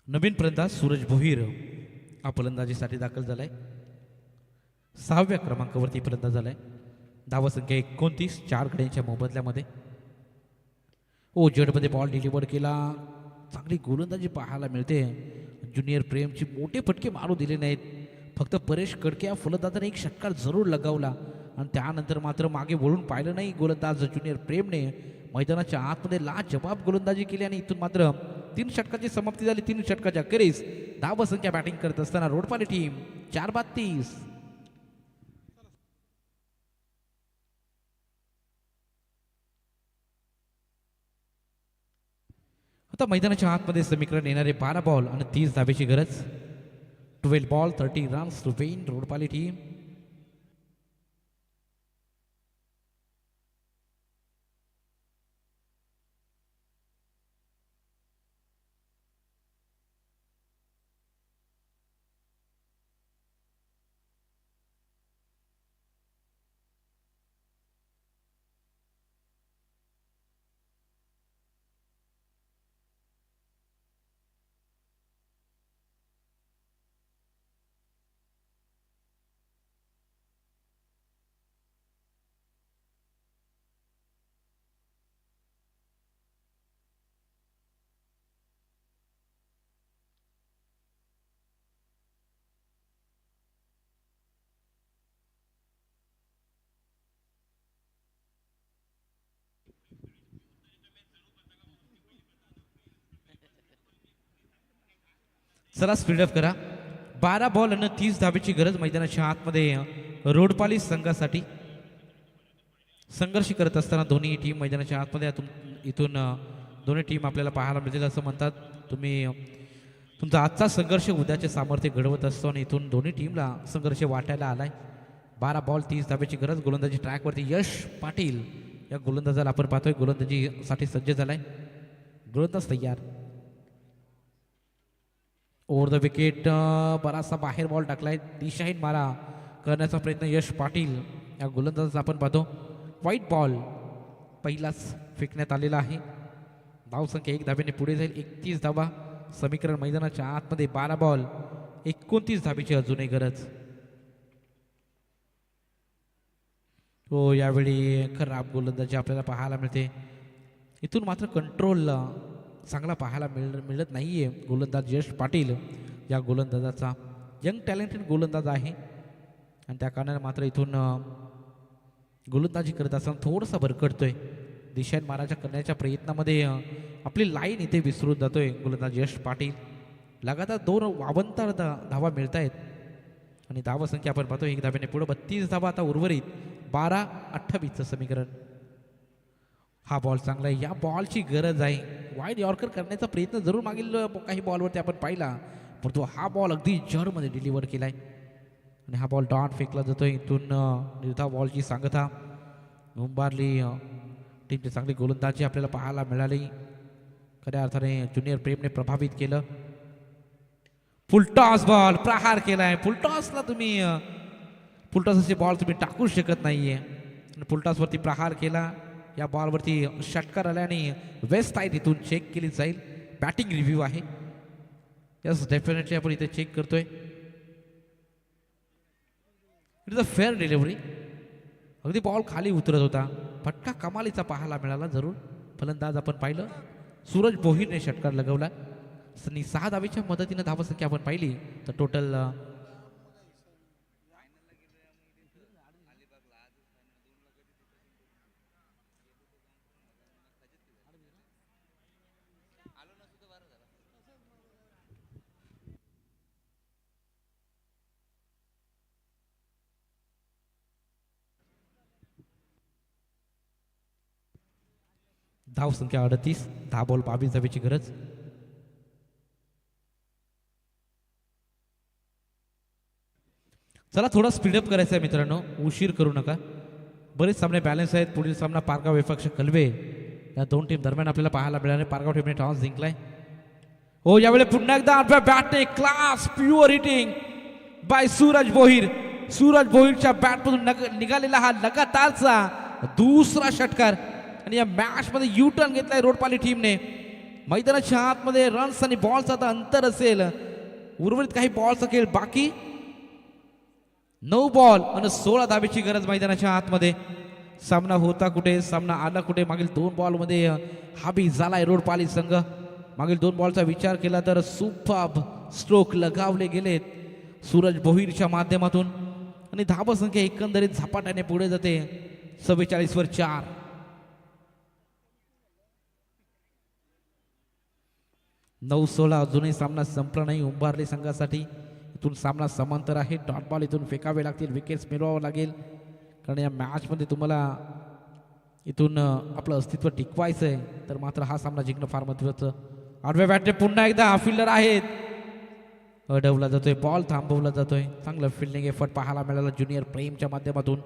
नवीन फलंदाज सूरज भोईर हा फलंदाजीसाठी दाखल झालाय. 6व्या क्रमांकावरती फलंदाज झालाय. धावसंख्या 29 4 गड्यांच्या मोबदल्यामध्ये. जडमध्ये बॉल डिलिव्हर केला. चांगली गोलंदाजी पाहायला मिळते. ज्युनियर प्रेमची मोठे फटके मारू दिले नाहीत. फक्त परेश कडके या फलंदाजाने एक षटकार जरूर लगावला आणि त्यानंतर मात्र मागे वळून पाहिलं नाही गोलंदाज ज्युनियर प्रेमने. मैदानाच्या आतमध्ये लाजवाब गोलंदाजी केली आणि इथून मात्र 3 षटकाची समाप्ती झाली. 3 षटकाच्या अखेरीस धावसंख्या बॅटिंग करत असताना रोडपाली टीम 4-32. आता मैदानाच्या आतमध्ये समीकरण येणारे 12 बॉल आणि 30 धाब्याची गरज. 12 ball 30 runs to win Rodpali team. चला स्पीडअप करा. 12 बॉल आणि 30 धाबेची गरज मैदानाच्या आतमध्ये रोडपाली संघासाठी. संघर्ष करत असताना दोन्ही टीम मैदानाच्या आतमध्ये इथून दोन्ही टीम आपल्याला पाहायला मिळतील असं म्हणतात. तुम्ही तुमचा आजचा संघर्ष उद्याचे सामर्थ्य घडवत असतो आणि इथून दोन्ही टीमला संघर्ष वाटायला आलाय. 12 बॉल 30 धाब्याची गरज. गोलंदाजी ट्रॅकवरती यश पाटील या गोलंदाजाला आपण पाहतोय गोलंदाजीसाठी सज्ज झालाय. गोलंदाज तयार. ओव्हर द विकेट बराचसा बाहेर बॉल टाकलाय. दिशाहीन मारा करण्याचा प्रयत्न यश पाटील या गोलंदाजाचा आपण पाहतो. व्हाईट बॉल पहिलाच फेकण्यात आलेला आहे. धावसंख्या 1 धाब्याने पुढे जाईल. 31 धाबा समीकरण मैदानाच्या आतमध्ये. 12 बॉल 29 धाबेची अजूनही गरज. हो यावेळी खराब गोलंदाजी आपल्याला पाहायला मिळते. इथून मात्र कंट्रोल चांगला पाहायला मिळत नाहीये. गोलंदाज यश पाटील या गोलंदाजाचा यंग टॅलेंटेड गोलंदाज आहे आणि त्या कारणाने मात्र इथून गोलंदाजी करत असताना थोडासा भरकटतोय. दिशाहीन माराच्या करण्याच्या प्रयत्नामध्ये आपली लाईन इथे विसरून जातोय गोलंदाज यश पाटील. लगातार 2 वावंतर धावा मिळत आहेत आणि धावा संख्या आपण पाहतो 1 धाब्याने पुढे. 32 धावा आता उर्वरित. 12-28चं समीकरण. हा बॉल चांगला आहे. या बॉलची गरज आहे. वाईड यॉर्कर करण्याचा प्रयत्न जरूर मागील काही बॉलवरती आपण पाहिला, परंतु हा बॉल अगदी जरमध्ये डिलिव्हर केलाय आणि हा बॉल डॉट फेकला जातोय. इथून निर्धाव बॉलची सांगता उंबारली टीमची चांगली गोलंदाजी आपल्याला पाहायला मिळाली. खऱ्या अर्थाने ज्युनियर प्रेमने प्रभावित केलं. फुलटॉस बॉल प्रहार केलाय. फुलटॉसला तुम्ही फुलटॉसचे बॉल तुम्ही टाकू शकत नाहीये. फुलटॉसवरती प्रहार केला. या बॉलवरती षटकार आला आणि वेस्ट साईड इथून चेक केली जाईल. बॅटिंग रिव्ह्यू आहे. यस डेफिनेटली आपण इथे चेक करतोय. It is a fair delivery. अगदी बॉल खाली उतरत होता. फटका कमालीचा पाहायला मिळाला. जरूर फलंदाज आपण पाहिलं सूरज भोईरने षटकार लगवला. 6 धावेच्या मदतीने धावसंख्या आपण पाहिली तर टोटल धाव संख्या 38. 10 बॉल 22 धावेची गरज. चला थोडा स्पीडअप करायचा आहे मित्रांनो. उशीर करू नका. बरेच सामने बॅलन्स आहेत. पुढील सामना पारगाव विपक्ष कलवे या 2 टीम दरम्यान आपल्याला पाहायला मिळाले. पारगाव टीमने टॉस जिंकलाय. हो यावेळी पुन्हा एकदा आपल्या बॅटने class pure hitting by Suraj Bhoir. Suraj भोईरच्या बॅटमधून निघालेला हा लगातारचा दुसरा षटकार आणि या मॅचमध्ये यू टर्न घेतलाय रोडपाली टीमने. मैदानाच्या आतमध्ये रन्स आणि बॉलचा आता अंतर असेल. उर्वरित काही बॉलचा खेळ बाकी. 9 बॉल आणि 16 धावेची गरज मैदानाच्या आतमध्ये. सामना होता कुठे, सामना आला कुठे. मागील 2 बॉलमध्ये हाबी झालाय रोडपाली संघ. मागील 2 बॉलचा विचार केला तर सुपर्ब स्ट्रोक लगावले गेलेत सूरज भोईरच्या माध्यमातून आणि धावसंख्या एकंदरीत झपाट्याने पुढे जाते. 44 वर 4. 9-16 अजूनही सामना संपला नाही उंबारली संघासाठी. इथून सामना समांतर आहे. डॉट बॉल इथून फेकावे लागतील. विकेट्स मिळवावं लागेल कारण या मॅचमध्ये तुम्हाला इथून आपलं अस्तित्व टिकवायचं आहे. तर मात्र हा सामना जिंकणं फार महत्त्वाचं. आडव्या बॅटने पुन्हा एकदा फिल्डर आहेत. अडवला जातोय बॉल. थांबवला जातोय. चांगलं फिल्डिंग एफर्ट पाहायला मिळाला ज्युनियर प्रेमच्या माध्यमातून.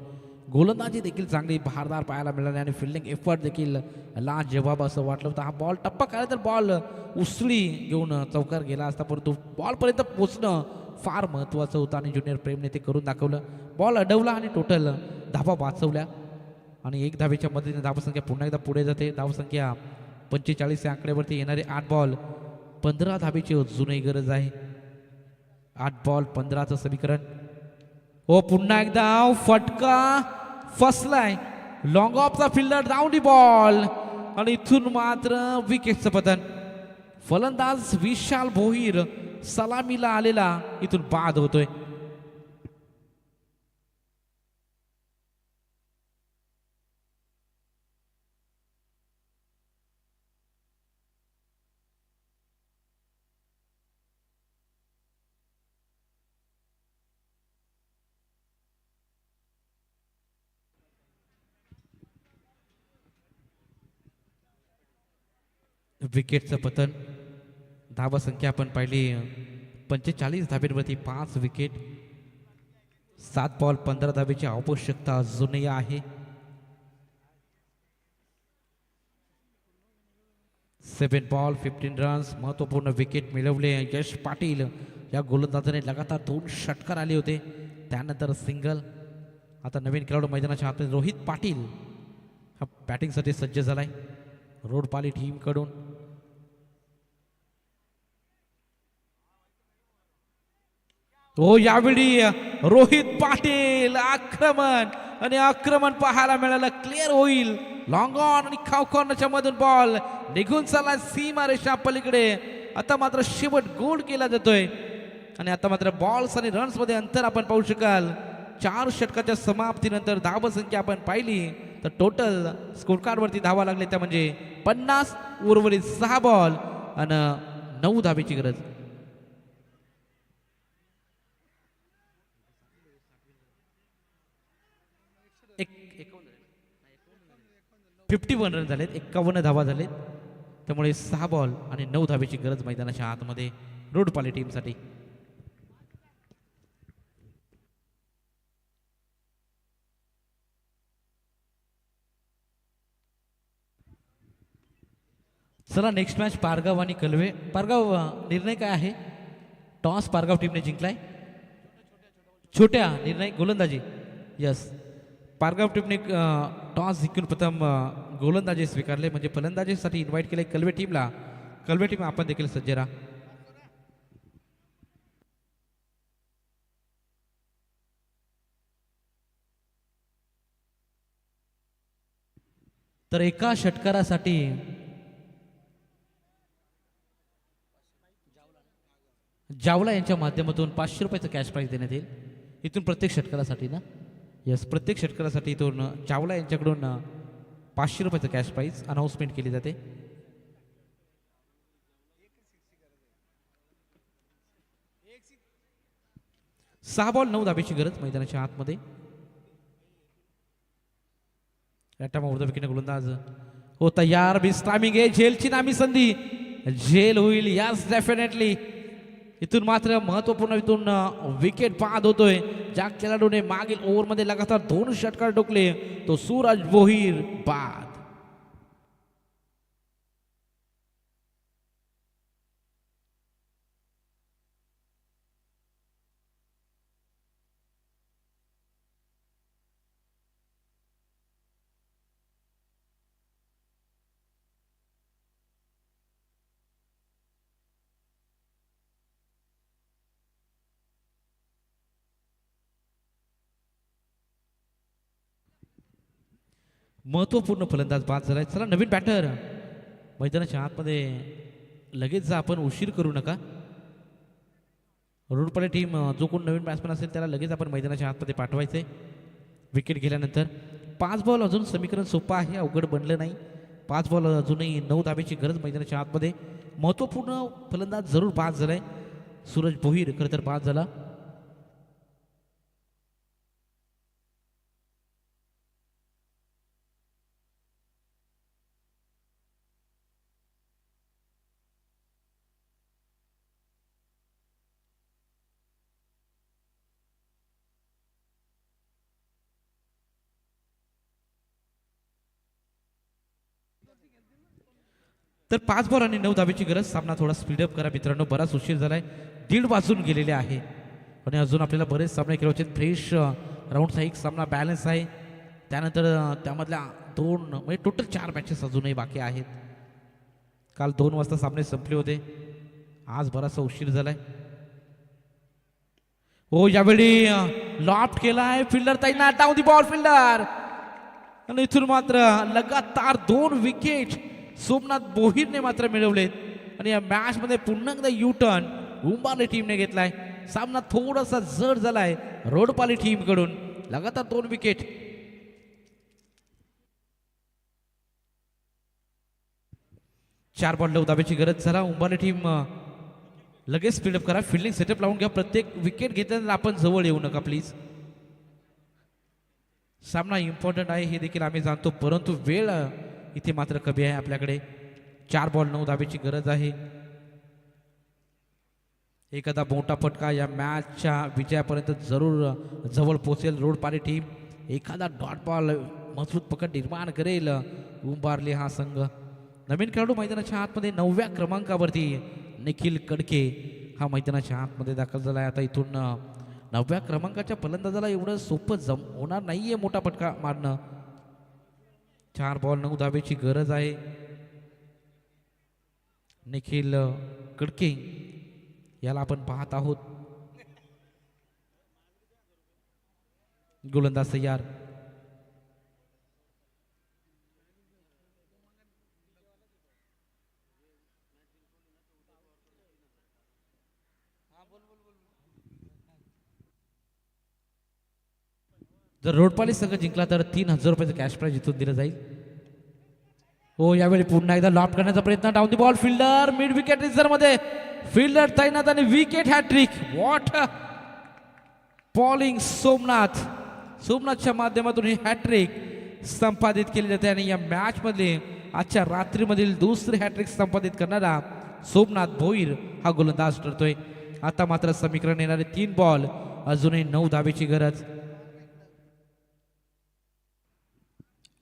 गोलंदाजी देखील चांगली भारदार पाहायला मिळाली आणि फिल्डिंग एफर्ट देखील लाजवाब असं वाटलं होतं. हा बॉल टप्पा काढला तर बॉल उसळी घेऊन चौकार गेला असता, परंतु बॉलपर्यंत पोचणं फार महत्त्वाचं होतं आणि ज्युनियर प्रेमने ते करून दाखवलं. बॉल अडवला आणि टोटल धावा वाचवल्या आणि 1 धावेच्या मदतीने धावसंख्या पुन्हा एकदा पुढे जाते. धावसंख्या 45 या आकड्यावरती येणारे 8 बॉल 15 धावेची अजूनही गरज आहे. 8 बॉल 15चं समीकरण. हो पुन्हा एकदा फटका फसलाय. लॉंग ऑफचा फिल्डर डाऊन बॉल आणि इथून मात्र विकेटचं पतन. फलंदाज विशाल भोईर सलामीला आलेला इथून बाद होतोय. विकेटचं पतन. धावा संख्या आपण पाहिली 45 धाब्यांवरती 5 विकेट. 7 बॉल 15 धावेची आवश्यकता अजूनही आहे. 7 बॉल 15 रन्स. महत्त्वपूर्ण विकेट मिळवले यश पाटील या गोलंदाजाने. लगातार 2 षटकार आले होते, त्यानंतर सिंगल. आता नवीन खेळाडू मैदानाच्या आतमध्ये रोहित पाटील हा बॅटिंगसाठी सज्ज झालाय रोडपाली टीमकडून. हो, यावेळी रोहित पाटील आक्रमण आणि आक्रमण पाहायला मिळालं. क्लिअर होईल लॉंग ऑन आणि खाव कॉर्नरच्या मधून बॉल निघून चालला सीमारेषा पलीकडे. आता मात्र शेवट गोल केला जातोय आणि आता मात्र बॉल्स आणि रन्स मध्ये अंतर आपण पाहू शकाल. 4 षटकाच्या समाप्तीनंतर धाव संख्या आपण पाहिली तर टोटल स्कोर कार्ड वरती धावा लागले त्या म्हणजे 50. उर्वरित 6 बॉल आणि 9 धावेची गरज. 51 रन झालेत, 51 धावा झालेत. त्यामुळे 6 बॉल आणि 9 धावेची गरज मैदानाच्या आतमध्ये रोडपाली टीमसाठी. चला नेक्स्ट मॅच पारगाव आणि कलवे. पारगाव निर्णय काय आहे? टॉस पारगाव टीमने जिंकलाय. छोट्या निर्णय गोलंदाजी. यस, पारगाव टीमने टॉस जिंकून प्रथम गोलंदाजी स्वीकारले म्हणजे फलंदाजीसाठी इन्व्हाइट केले कलवे टीमला. कलवे टीम आपण देखील सज्ज राहा. तर एका षटकारासाठी जावला यांच्या माध्यमातून 500 रुपयाचं कॅश प्राईज देण्यात येईल. इथून प्रत्येक षटकारासाठी ना, यस, प्रत्येक षटकारासाठी इथून चावला यांच्याकडून 500 रुपयाचं कॅश प्राईज अनाऊन्समेंट केली जाते. सहा बॉल 9 धावेची गरज मैदानाच्या आतमध्ये. गोलंदाज हो तयार. बिस टायमिंग आहे. झेलची नामी संधी. झेल होईल. Yes, definitely. इथून मात्र महत्वपूर्ण इथून विकेट बाद होतोय. ज्या खेळाडूने मागील ओव्हरमध्ये लगातार 2 षटकार ठोकले तो सूरज भोईर बाद. महत्वपूर्ण फलंदाज बाद झालाय. चला नवीन बॅटर मैदानाच्या आतमध्ये लगेच जा. आपण उशीर करू नका. रोडपाले टीम जो कोण नवीन बॅट्समॅन असेल त्याला लगेच आपण मैदानाच्या आतमध्ये पाठवायचे विकेट गेल्यानंतर. 5 बॉल अजून समीकरण सोपं आहे, अवघड बनलं नाही. 5 बॉल अजूनही 9 धावेची गरज मैदानाच्या आतमध्ये. महत्वपूर्ण फलंदाज जरूर बाद झालाय. सूरज भोईर खरं तर बाद झाला. तर 5 बॉल आणि 9 धावेची गरज. सामना थोडा स्पीडअप करा मित्रांनो, बराच उशीर झालाय. 1:30 वाजून गेलेले आहे आणि अजून आपल्याला बरेच सामने खेळायचे. फ्रेश राऊंडचा एक सामना बॅलन्स आहे. त्यानंतर त्यामधल्या 2 म्हणजे टोटल 4 मॅचेस अजूनही बाकी आहेत. काल 2 वाजता सामने संपले होते. आज बराचसा उशीर झालाय. हो, यावेळी लॉफ्ट केलाय फिल्डर ताईंना. Down the ball fielder. आणि इथून मात्र लगातार 2 विकेट सोमनाथ भोईरने मात्र मिळवलेत आणि या मॅच मध्ये पुन्हा एकदा यू टर्न उंबारली टीमने घेतलाय. सामना थोडासा जड झालाय रोडपाली टीम कडून. लगातार 2 विकेट. चार बॉल 9 धावेची गरज. झाला उंबारली टीम लगेच स्पीडअप करा. फिल्डिंग सेटअप लावून घ्या. प्रत्येक विकेट घेताना आपण जवळ येऊ नका प्लीज. सामना इम्पॉर्टंट आहे हे देखील आम्ही जाणतो, परंतु वेळ इथे मात्र कमी आहे आपल्याकडे. 4 बॉल 9 धाब्याची गरज आहे. एखादा मोठा फटका या मॅचच्या विजयापर्यंत जरूर जवळ पोहोचेल रोडपाली टीम. एखादा डॉट बॉल मजबूत पकड निर्माण करेल उंबारले हा संघ. नवीन खेळाडू मैदानाच्या आतमध्ये 9व्या क्रमांकावरती निखिल कडके हा मैदानाच्या आतमध्ये दाखल झाला आहे. आता इथून 9व्या क्रमांकाच्या फलंदाजाला एवढं सोपं होणार नाहीये मोठा फटका मारणं. 4 बॉल 9 धाब्याची गरज आहे. निखिल कडके याला आपण पाहत आहोत. गोलंदाज तयार. जर रोडपाली संघ जिंकला तर 3000 रुपयाचं कॅश प्राइज इथून दिलं जाईल. हो, यावेळी पुन्हा एकदा लॉप करण्याचा प्रयत्न. Down the ball fielder mid wicket reserve मध्ये फिल्डर तैनात आणि विकेट हॅट्रिक. व्हॉट बॉलिंग सोमनाथच्या माध्यमातून ही हॅट्रिक संपादित केली जाते आणि या मॅच मध्ये आजच्या रात्रीमधील दुसरी हॅट्रिक संपादित करणारा सोमनाथ भोईर हा गोलंदाज ठरतोय. आता मात्र समीकरण येणारे 3 बॉल अजूनही 9 धाब्याची गरज.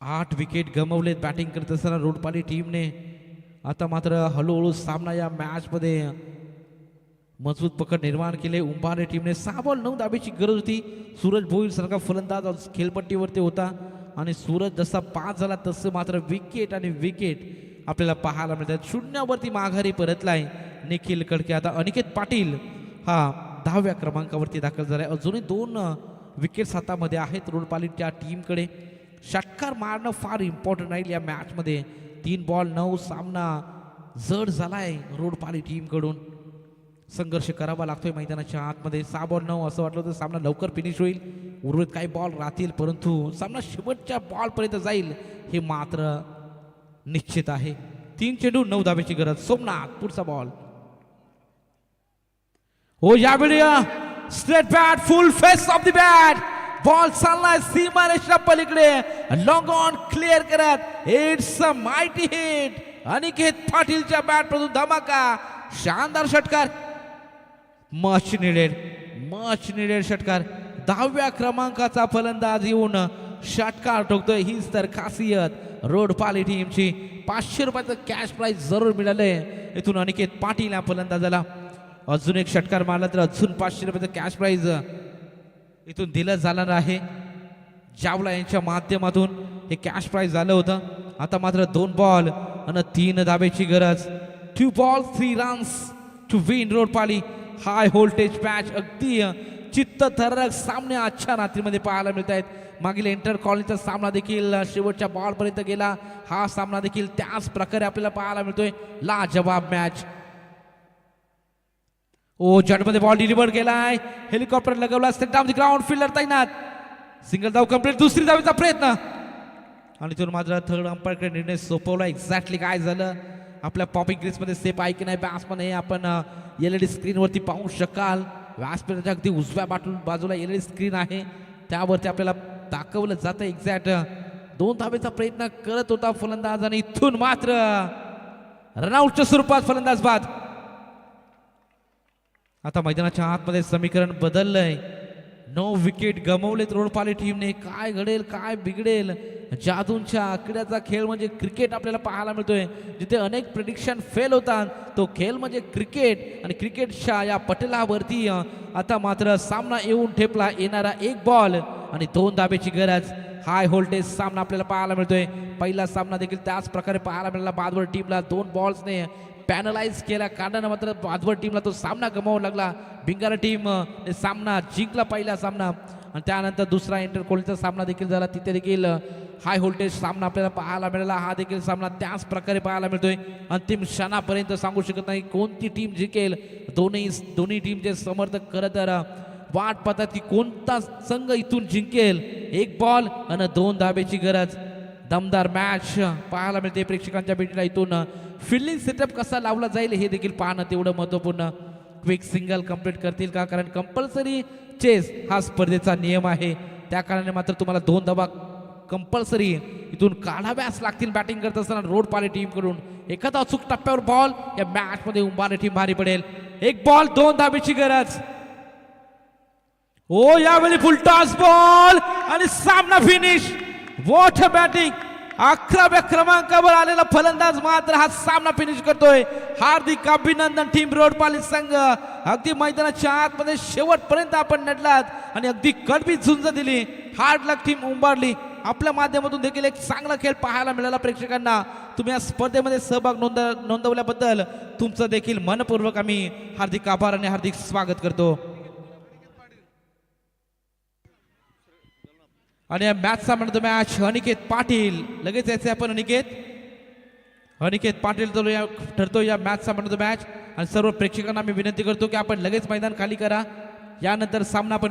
8 विकेट गमावलेत बॅटिंग करत असताना रोडपाली टीमने. आता मात्र हळूहळू सामना या मॅच मध्ये मजबूत पकड निर्माण केले उंबारे टीमने. 6 बॉल 9 धाब्याची गरज होती. सूरज भोईर सारखा फलंदाज खेळपट्टीवरती होता आणि सूरज जसा 5 झाला तसं मात्र विकेट आणि विकेट आपल्याला पाहायला मिळतात. 0वरती माघारी परतलाय निखिल कडके. आता अनिकेत पाटील हा 10व्या क्रमांकावरती दाखल झालाय. अजूनही 2 विकेट्स हातामध्ये आहेत रोडपालीच्या टीमकडे. षटकार मारणं फार इम्पॉर्टंट राहील या मॅच मध्ये. 3 बॉल 9 सामना जड झालाय रोडपाली टीम कडून. संघर्ष करावा लागतोय मैदानाच्या आतमध्ये. 6 बॉल 9 असं वाटलं तर सामना लवकर फिनिश होईल. उर्वरित काही बॉल राहतील परंतु सामना शेवटच्या बॉल पर्यंत जाईल हे मात्र निश्चित आहे. 3 चेंडू 9 धाब्याची गरज. सोमनाथ पुढचा बॉल. हो, यावेळी straight bat full face of the bat. Ball चाललाय सीमारेषा पलीकडे. लॉंग ऑन क्लिअर करत it's a mighty hit. Aniket पाटीलच्या बॅट मधून धमाका. शानदार षटकार. मच निडेड षटकार. 10व्या क्रमांकाचा फलंदाज येऊन षटकार ठोकतोय. हीच तर खासियत रोडपाली टीमची. 500 रुपयाचं कॅश प्राइज जरूर मिळाले इथून अनिकेत पाटील या फलंदाजाला. अजून एक षटकार मारला तर अजून 500 रुपयाचं कॅश प्राइज इथून दिलं जाणार आहे. जावला यांच्या माध्यमातून हे कॅश प्राइज झालं होतं. आता मात्र 2 बॉल आणि 3 धाब्याची गरज. 2 ball 3 runs to win Rodpali. High voltage match. अगदी चित्तथरारक सामने आजच्या रात्रीमध्ये पाहायला मिळत आहेत. मागील एंटर कॉलनीचा सामना देखील शेवटच्या बॉल पर्यंत गेला. हा सामना देखील त्याच प्रकारे आपल्याला पाहायला मिळतोय. लाजवाब मॅच. ओ, जटमध्ये बॉल डिलिव्हर केलाय. हेलिकॉप्टर लगवला. Set down the ground. Fielder तैनात. सिंगल धाव कंप्लीट. दुसरी धावेचा प्रयत्न आणि तिथून मात्र थर्ड अंपायरकडे निर्णय सोपवला. एक्झॅक्टली काय झालं आपल्या पॉपिंग ग्रीसमध्ये सेफ आहे की नाही बॅट्समन हे आपण LED स्क्रीनवरती पाहू शकाल. व्यासपीठाच्या अगदी उजव्या बाजूला LED स्क्रीन आहे. त्यावरती आपल्याला दाखवलं जातं एक्झॅक्ट. 2 धावेचा प्रयत्न करत होता फलंदाज आणि इथून मात्र रनआउटच्या स्वरूपात फलंदाज बाद. आता मैदानाच्या आतमध्ये समीकरण बदललंय. 9 विकेट गमावलेत रोडपाली टीमने. काय घडेल काय बिघडेल. जादूंच्या आकड्याचा खेळ म्हणजे क्रिकेट आपल्याला पाहायला मिळतोय. जिथे अनेक प्रेडिक्शन फेल होतात तो खेळ म्हणजे क्रिकेट आणि क्रिकेटच्या या पटलावरती आता मात्र सामना येऊन ठेपला. येणारा 1 बॉल आणि 2 धाब्याची गरज. हाय व्होल्टेज सामना आपल्याला पाहायला मिळतोय. पहिला सामना देखील त्याच प्रकारे पाहायला मिळाला. बादवर टीमला 2 बॉल्सने पॅनलाइज केला. कारण मात्र बादवर टीमला तो सामना गमावा लागला. भिंगारा टीम सामना जिंकला पहिला सामना आणि त्यानंतर दुसरा इंटर कोहलीचा सामना देखील झाला. तिथे देखील हाय व्होल्टेज सामना आपल्याला पाहायला मिळाला. हा देखील सामना त्याच प्रकारे पाहायला मिळतोय. अंतिम क्षणापर्यंत सांगू शकत नाही कोणती टीम जिंकेल. दोन्ही टीमचे समर्थक खरं तर वाट पाहतात की कोणता संघ इथून जिंकेल. 1 बॉल आणि 2 धाब्याची गरज. दमदार मॅच पाहायला मिळते प्रेक्षकांच्या भेटीला. इथून फिल्डिंग सेटअप कसा लावला जाईल हे देखील पाहणं तेवढं महत्त्वपूर्ण. क्विक सिंगल कंप्लीट करतील का, कारण कंपल्सरी चेस हा स्पर्धेचा नियम आहे. त्या कारणाने मात्र तुम्हाला 2 धावा कंपल्सरी इथून काढाव्यास लागतील बॅटिंग करत असताना रोड पाले टीम कडून एखादा अचूक टप्प्यावर बॉल या मॅच मध्ये उंबारे टीम भारी पडेल. एक बॉल 2 धाबेची गरज. ओ यावेळी फुल टॉस बॉल आणि सामना फिनिश. What a batting. 11व्या क्रमांकावर आलेला फलंदाज मात्र हा सामना फिनिश करतोय. हार्दिक अभिनंदन टीम रोडपाली संघ. अगदी मैदानाच्या आतमध्ये शेवटपर्यंत आपण लढलात आणि अगदी कडवी झुंज दिली. हार्ड लक टीम उंबारली. आपल्या माध्यमातून देखील एक चांगला खेळ पाहायला मिळाला प्रेक्षकांना. तुम्ही या स्पर्धेमध्ये सहभाग नोंदवल्याबद्दल तुमचं देखील मनपूर्वक आम्ही हार्दिक आभार आणि हार्दिक स्वागत करतो. आणि या मॅचचा म्हणतो मॅच अनिकेत पाटील. लगेच यायचे आपण अनिकेत पाटील ठरतो या मॅचचा म्हणतो मॅच. आणि सर्व प्रेक्षकांना मी विनंती करतो की आपण लगेच मैदान खाली करा. यानंतर सामना आपण